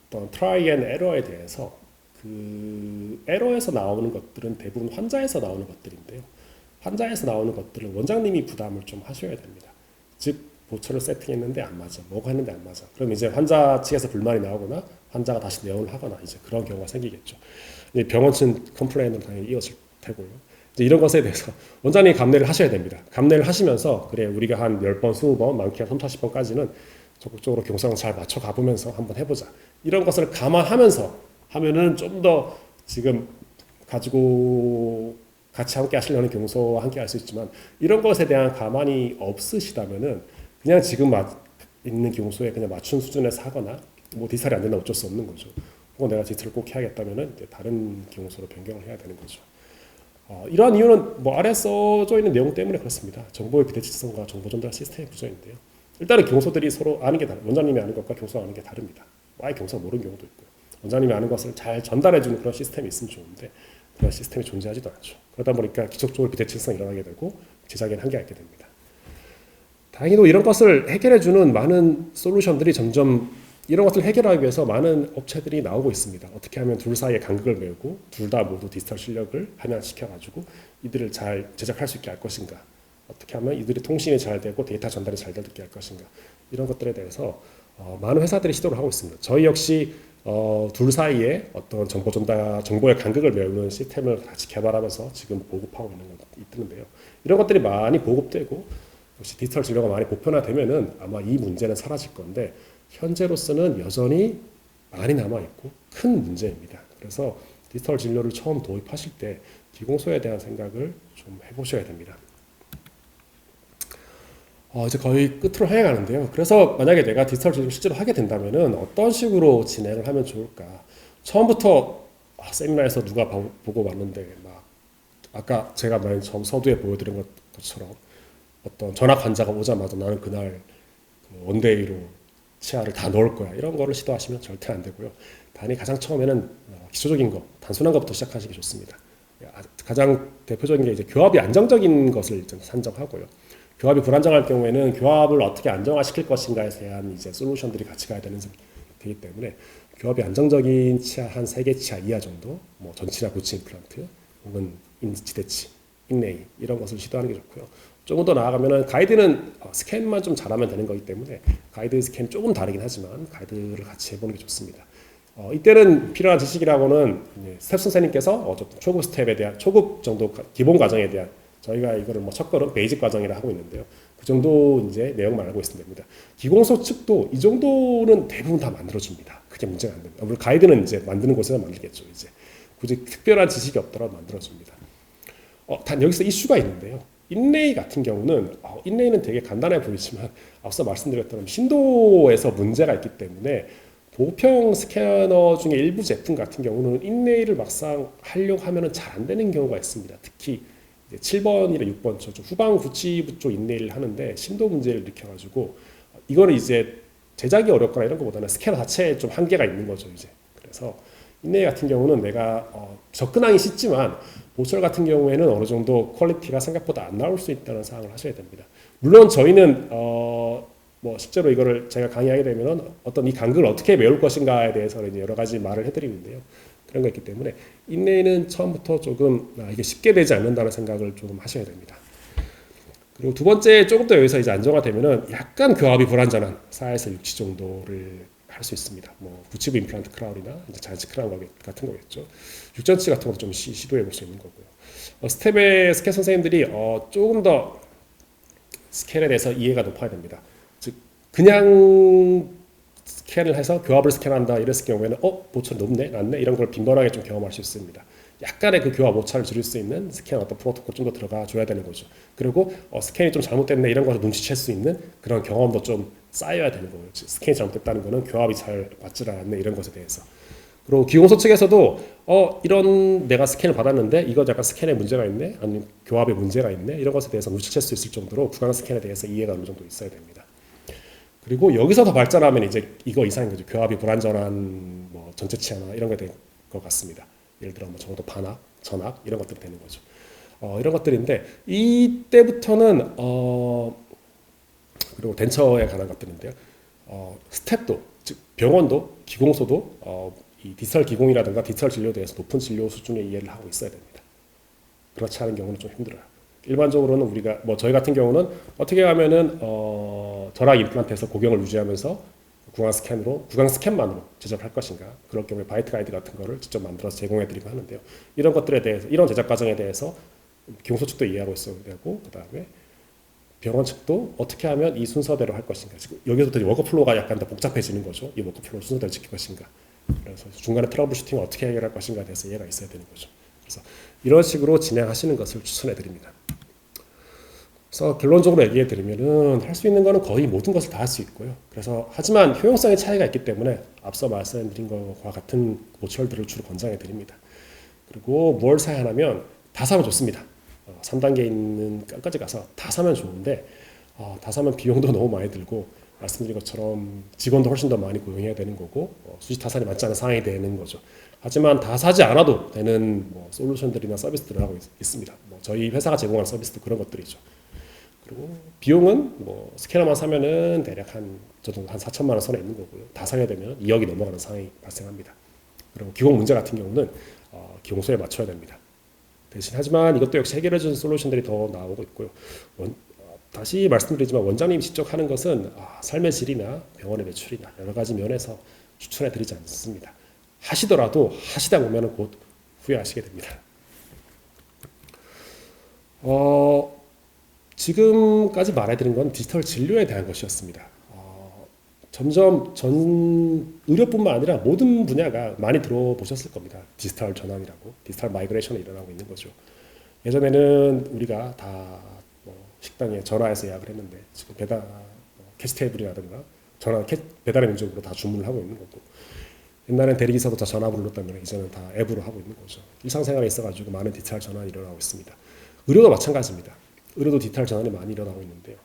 어떤 트라이 앤 에러에 대해서 그 에러에서 나오는 것들은 대부분 환자에서 나오는 것들인데요. 환자에서 나오는 것들은 원장님이 부담을 좀 하셔야 됩니다. 즉 보초를 세팅했는데 안 맞아, 뭐가 했는데 안 맞아. 그럼 이제 환자 측에서 불만이 나오거나 환자가 다시 내원을 하거나 이제 그런 경우가 생기겠죠. 병원 측 컴플레인은 당연히 이어질 테고요. 이제 이런 것에 대해서 원장님이 감내를 하셔야 됩니다. 감내를 하시면서 그래 우리가 한 10번, 20번, 많게 한 30, 40번까지는 적극적으로 경상을 잘 맞춰 가보면서 한번 해보자. 이런 것을 감안하면서 하면은 좀 더 지금 가지고 같이 함께 하시려는 경소와 함께 할 수 있지만 이런 것에 대한 감안이 없으시다면은 그냥 지금 있는 경소에 그냥 맞춘 수준에서 하거나 뭐 디지털이 안 된다면 어쩔 수 없는 거죠. 혹은 내가 디지털을 꼭 해야겠다면은 이제 다른 경소로 변경을 해야 되는 거죠. 이러한 이유는 뭐 아래 써져 있는 내용 때문에 그렇습니다. 정보의 비대칭성과 정보 전달 시스템의 구조인데요. 일단은 경소들이 서로 아는 게 원장님이 아는 것과 경소가 아는 게 다릅니다. 아예 경소가 모르는 경우도 있고요. 원장님이 아는 것을 잘 전달해주는 그런 시스템이 있으면 좋은데 그런 시스템이 존재하지도 않죠. 그러다 보니까 기적적으로 비대칭성이 일어나게 되고 제작에는 한계가 있게 됩니다. 다행히도 이런 것을 해결해주는 많은 솔루션들이 점점 이런 것을 해결하기 위해서 많은 업체들이 나오고 있습니다. 어떻게 하면 둘 사이에 간극을 메우고 둘 다 모두 디지털 실력을 반영시켜가지고 이들을 잘 제작할 수 있게 할 것인가, 어떻게 하면 이들이 통신이 잘 되고 데이터 전달이 잘 되게 할 것인가, 이런 것들에 대해서 많은 회사들이 시도를 하고 있습니다. 저희 역시 둘 사이에 어떤 정보 전달, 정보의 간극을 메우는 시스템을 같이 개발하면서 지금 보급하고 있는 것이 있는데요. 이런 것들이 많이 보급되고 역시 디지털 진료가 많이 보편화되면은 아마 이 문제는 사라질 건데 현재로서는 여전히 많이 남아있고 큰 문제입니다. 그래서 디지털 진료를 처음 도입하실 때 기공소에 대한 생각을 좀 해보셔야 됩니다. 이제 거의 끝으로 해가는데요. 그래서 만약에 내가 디지털 진료를 실제로 하게 된다면은 어떤 식으로 진행을 하면 좋을까? 처음부터 세미나에서 누가 보고 왔는데 막 아까 제가 맨 처음 서두에 보여드린 것처럼 어떤 전학 환자가 오자마자 나는 그날 원데이로 치아를 다 넣을 거야. 이런 거를 시도하시면 절대 안 되고요. 단이 가장 처음에는 기초적인 거, 단순한 것부터 시작하시기 좋습니다. 가장 대표적인 게 이제 교합이 안정적인 것을 일단 산정하고요. 교합이 불안정할 경우에는 교합을 어떻게 안정화시킬 것인가에 대한 이제 솔루션들이 같이 가야 되기 때문에 교합이 안정적인 치아 한 3개 치아 이하 정도, 뭐 전치나 구치 임플란트 혹은 지대치, 인레이 이런 것을 시도하는 게 좋고요. 조금 더 나아가면은 가이드는 스캔만 좀 잘하면 되는 거기 때문에 가이드 스캔 조금 다르긴 하지만 가이드를 같이 해보는 게 좋습니다. 이때는 필요한 지식이라고는 스텝 선생님께서 초급 스텝에 대한 초급 정도 기본 과정에 대한 저희가 이거를 뭐 첫걸음 베이직 과정이라 하고 있는데요. 그 정도 이제 내용만 알고 있으면 됩니다. 기공소 측도 이 정도는 대부분 다 만들어줍니다. 그게 문제가 안 됩니다. 물론 가이드는 이제 만드는 곳에서 만들겠죠. 이제 굳이 특별한 지식이 없더라도 만들어줍니다. 단 여기서 이슈가 있는데요. 인레이 같은 경우는 인레이는 되게 간단해 보이지만 앞서 말씀드렸던 신도에서 문제가 있기 때문에 보평 스캐너 중에 일부 제품 같은 경우는 인레이를 막상 하려고 하면 잘 안 되는 경우가 있습니다. 특히 이제 7번이나 6번 저 후방 구치부 쪽 인레이를 하는데 심도 문제를 일으켜가지고 이거는 이제 제작이 어렵거나 이런 것보다는 스캐너 자체에 좀 한계가 있는 거죠. 이제 그래서 인레이 같은 경우는 내가 접근하기 쉽지만 보철 같은 경우에는 어느 정도 퀄리티가 생각보다 안 나올 수 있다는 사항을 하셔야 됩니다. 물론 저희는 뭐 실제로 이거를 제가 강의하게 되면 어떤 이 간극을 어떻게 메울 것인가에 대해서 이제 여러 가지 말을 해드리는데요. 그런 거 있기 때문에 인레이는 처음부터 조금 이게 쉽게 되지 않는다는 생각을 조금 하셔야 됩니다. 그리고 두 번째 조금 더 여기서 이제 안정화되면은 약간 교합이 불안전한 4에서 6치 정도를 할 수 있습니다. 뭐 구치부 임플란트 크라운이나 이제 잔치 크라운 같은 거겠죠. 6전치 같은 것도 좀 시도해 볼 수 있는 거고요. 스텝의 스캔 선생님들이 조금 더 스캔에 대해서 이해가 높아야 됩니다. 즉 그냥 스캔을 해서 교합을 스캔한다 이랬을 경우에는 보철 높네 낮네 이런 걸 빈번하게 좀 경험할 수 있습니다. 약간의 그 교합 오차를 줄일 수 있는 스캔 어떤 프로토콜 좀 더 들어가 줘야 되는 거죠. 그리고 스캔이 좀 잘못됐네 이런 것을 눈치챌 수 있는 그런 경험도 좀 쌓여야 되는 거예요. 스캔이 잘못됐다는 거는 교합이 잘 맞지 않네 이런 것에 대해서. 그리고 기공소 측에서도 이런 내가 스캔을 받았는데 이거 약간 스캔에 문제가 있네 아니면 교합에 문제가 있네 이런 것에 대해서 눈치챌 수 있을 정도로 구강 스캔에 대해서 이해가 어느 정도 있어야 됩니다. 그리고 여기서 더 발전하면 이제 이거 이상인 거죠. 교합이 불안전한 뭐 전체 치아나 이런 게 될 것 같습니다. 예를 들어 뭐 정도 반악, 전악 이런 것들이 되는 거죠. 이런 것들인데 이때부터는 그리고 덴처에 관한 것들인데요. 스텝도 즉 병원도 기공소도 이 디지털 기공이라든가 디지털 진료에 대해서 높은 진료 수준의 이해를 하고 있어야 됩니다. 그렇지 않은 경우는 좀 힘들어요. 일반적으로는 우리가 뭐 저희 같은 경우는 어떻게 하면은 전학 임플란트에서 고경을 유지하면서 구강 스캔만으로 제작할 것인가 그럴 경우에 바이트 가이드 같은 거를 직접 만들어서 제공해드리고 하는데요. 이런 것들에 대해서 이런 제작 과정에 대해서 기공소 측도 이해하고 있어야 되고 그 다음에 병원 측도 어떻게 하면 이 순서대로 할 것인가 지금 여기서부터 워크플로우가 약간 더 복잡해지는 거죠. 이 워크플로우 순서대로 지킬 것인가 그래서 중간에 트러블 슈팅을 어떻게 해결할 것인가에 대해서 이해가 있어야 되는 거죠. 그래서 이런 식으로 진행하시는 것을 추천해드립니다. 그래서 결론적으로 얘기해 드리면은 할 수 있는 거는 거의 모든 것을 다 할 수 있고요. 그래서 하지만 효용성의 차이가 있기 때문에 앞서 말씀드린 것과 같은 모철들을 주로 권장해 드립니다. 그리고 뭘 사야 하냐면 다 사면 좋습니다. 3단계 있는 끝까지 가서 다 사면 좋은데 다 사면 비용도 너무 많이 들고 말씀드린 것처럼 직원도 훨씬 더 많이 고용해야 되는 거고 수지 타산이 맞지 않은 상황이 되는 거죠. 하지만 다 사지 않아도 되는 뭐 솔루션들이나 서비스들을 하고 있습니다. 뭐 저희 회사가 제공하는 서비스도 그런 것들이죠. 그리고 비용은 뭐 스캐너만 사면은 대략 저도 한 4천만 원 선에 있는 거고요. 다 사게 되면 2억이 넘어가는 상황이 발생합니다. 그리고 기공 문제 같은 경우는 기공소에 맞춰야 됩니다. 대신 하지만 이것도 역시 해결해주는 솔루션들이 더 나오고 있고요. 다시 말씀드리지만 원장님이 직접 하는 것은 삶의 질이나 병원의 매출이나 여러 가지 면에서 추천해드리지 않습니다. 하시더라도 하시다 보면 곧 후회하시게 됩니다. 지금까지 말해드린 건 디지털 진료에 대한 것이었습니다. 점점 의료뿐만 아니라 모든 분야가 많이 들어보셨을 겁니다. 디지털 전환이라고, 디지털 마이그레이션이 일어나고 있는 거죠. 예전에는 우리가 다 식당에 전화해서 예약을 했는데 지금 캐시테이블이라든가 배달의 민족으로 다 주문을 하고 있는 거고 옛날엔 대리기사도 다 전화로 눌렀다면 이제는 다 앱으로 하고 있는 거죠. 일상생활에 있어가지고 많은 디지털 전환이 일어나고 있습니다. 의료도 마찬가지입니다. 의료도 디지털 전환이 많이 일어나고 있는데요.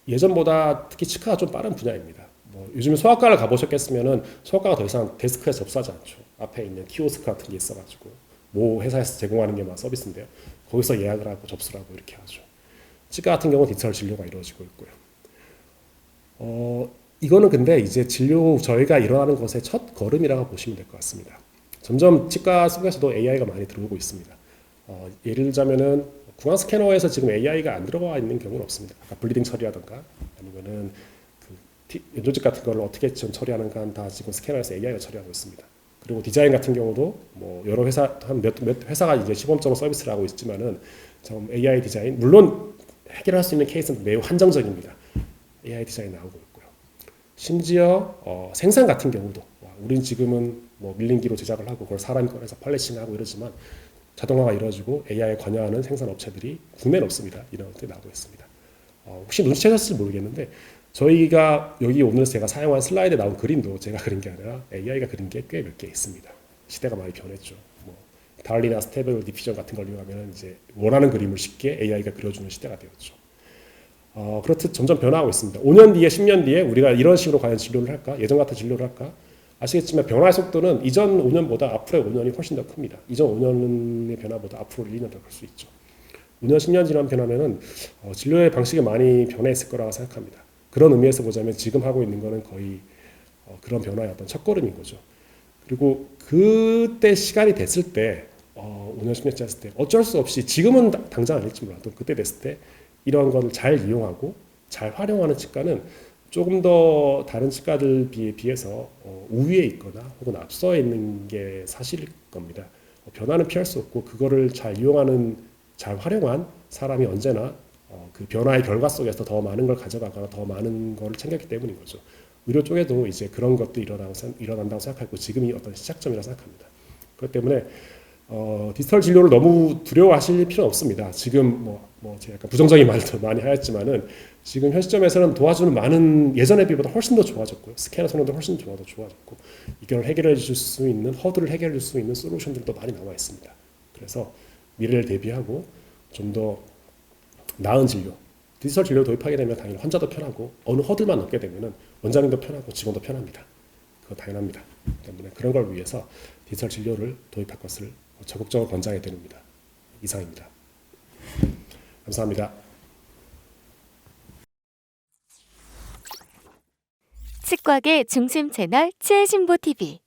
예전보다 특히 치과가 좀 빠른 분야입니다. 뭐 요즘에 소아과를 가보셨겠으면은 소아과가 더 이상 데스크에서 접수하지 않죠. 앞에 있는 키오스크 같은 게 있어가지고 모 회사에서 제공하는 게 막 서비스인데요. 거기서 예약을 하고 접수를 하고 이렇게 하죠. 치과 같은 경우는 디지털 진료가 이루어지고 있고요. 이거는 근데 이제 진료 저희가 일어나는 것의 첫 걸음이라고 보시면 될 것 같습니다. 점점 치과 속에서도 AI가 많이 들어오고 있습니다. 예를 들자면은 구강 스캐너에서 지금 AI가 안 들어가 있는 경우는 없습니다. 아까 블리딩 처리라든가 아니면은 연조직 같은 걸 어떻게 좀 처리하는가 다 지금 스캐너에서 AI가 처리하고 있습니다. 그리고 디자인 같은 경우도 뭐 여러 회사 한 몇 회사가 이제 시범적으로 서비스를 하고 있지만은 좀 AI 디자인 물론 해결할 수 있는 케이스는 매우 한정적입니다. AI 디자인 나오고 있고요. 심지어 생산 같은 경우도 우린 지금은 뭐 밀링기로 제작을 하고 그걸 사람이 꺼내서 팔레싱하고 이러지만 자동화가 이루어지고 AI에 관여하는 생산 업체들이 국내는 없습니다. 이런 것들이 나오고 있습니다. 혹시 눈치채셨을지 모르겠는데 저희가 여기 오늘 제가 사용한 슬라이드에 나온 그림도 제가 그린 게 아니라 AI가 그린 게 꽤 몇 개 있습니다. 시대가 많이 변했죠. 뭐 달리나 스테이블 디퓨전 같은 걸 이용하면 이제 원하는 그림을 쉽게 AI가 그려주는 시대가 되었죠. 그렇듯 점점 변화하고 있습니다. 5년 뒤에 10년 뒤에 우리가 이런 식으로 과연 진료를 할까? 예전 같은 진료를 할까? 아시겠지만 변화의 속도는 이전 5년보다 앞으로의 5년이 훨씬 더 큽니다. 이전 5년의 변화보다 앞으로 1년 더 클 수 있죠. 5년, 10년 지난 변화면은 진료의 방식이 많이 변해있을 거라고 생각합니다. 그런 의미에서 보자면 지금 하고 있는 거는 거의 그런 변화의 어떤 첫걸음인 거죠. 그리고 그때 시간이 됐을 때 5년, 10년 지났을 때 어쩔 수 없이 지금은 당장 아닐지 몰라도 그때 됐을 때 이런 걸 잘 이용하고 잘 활용하는 치과는 조금 더 다른 치과들 비해서 우위에 있거나 혹은 앞서 있는 게 사실일 겁니다. 변화는 피할 수 없고 그거를 잘 이용하는 잘 활용한 사람이 언제나 그 변화의 결과 속에서 더 많은 걸 가져가거나 더 많은 걸 챙겼기 때문인 거죠. 의료 쪽에도 이제 그런 것도 일어난다고 생각하고 지금이 어떤 시작점이라고 생각합니다. 그렇기 때문에 디지털 진료를 너무 두려워하실 필요는 없습니다. 지금 제가 약간 부정적인 말도 많이 하였지만은 지금 현 시점에서는 도와주는 많은 예전에 비보다 훨씬 더 좋아졌고요. 스캐너 성능도 훨씬 더 좋아졌고 이걸 해결해 줄 수 있는 허들을 해결해 줄 수 있는 솔루션들도 많이 나와 있습니다. 그래서 미래를 대비하고 좀 더 나은 진료, 디지털 진료 도입하게 되면 당연히 환자도 편하고 어느 허들만 넘게 되면은 원장님도 편하고 직원도 편합니다. 그거 당연합니다. 때문에 그런 걸 위해서 디지털 진료를 도입할 것을 적극적으로 권장해 드립니다. 이상입니다. 감사합니다. 치과계 중심 채널 치해신보 TV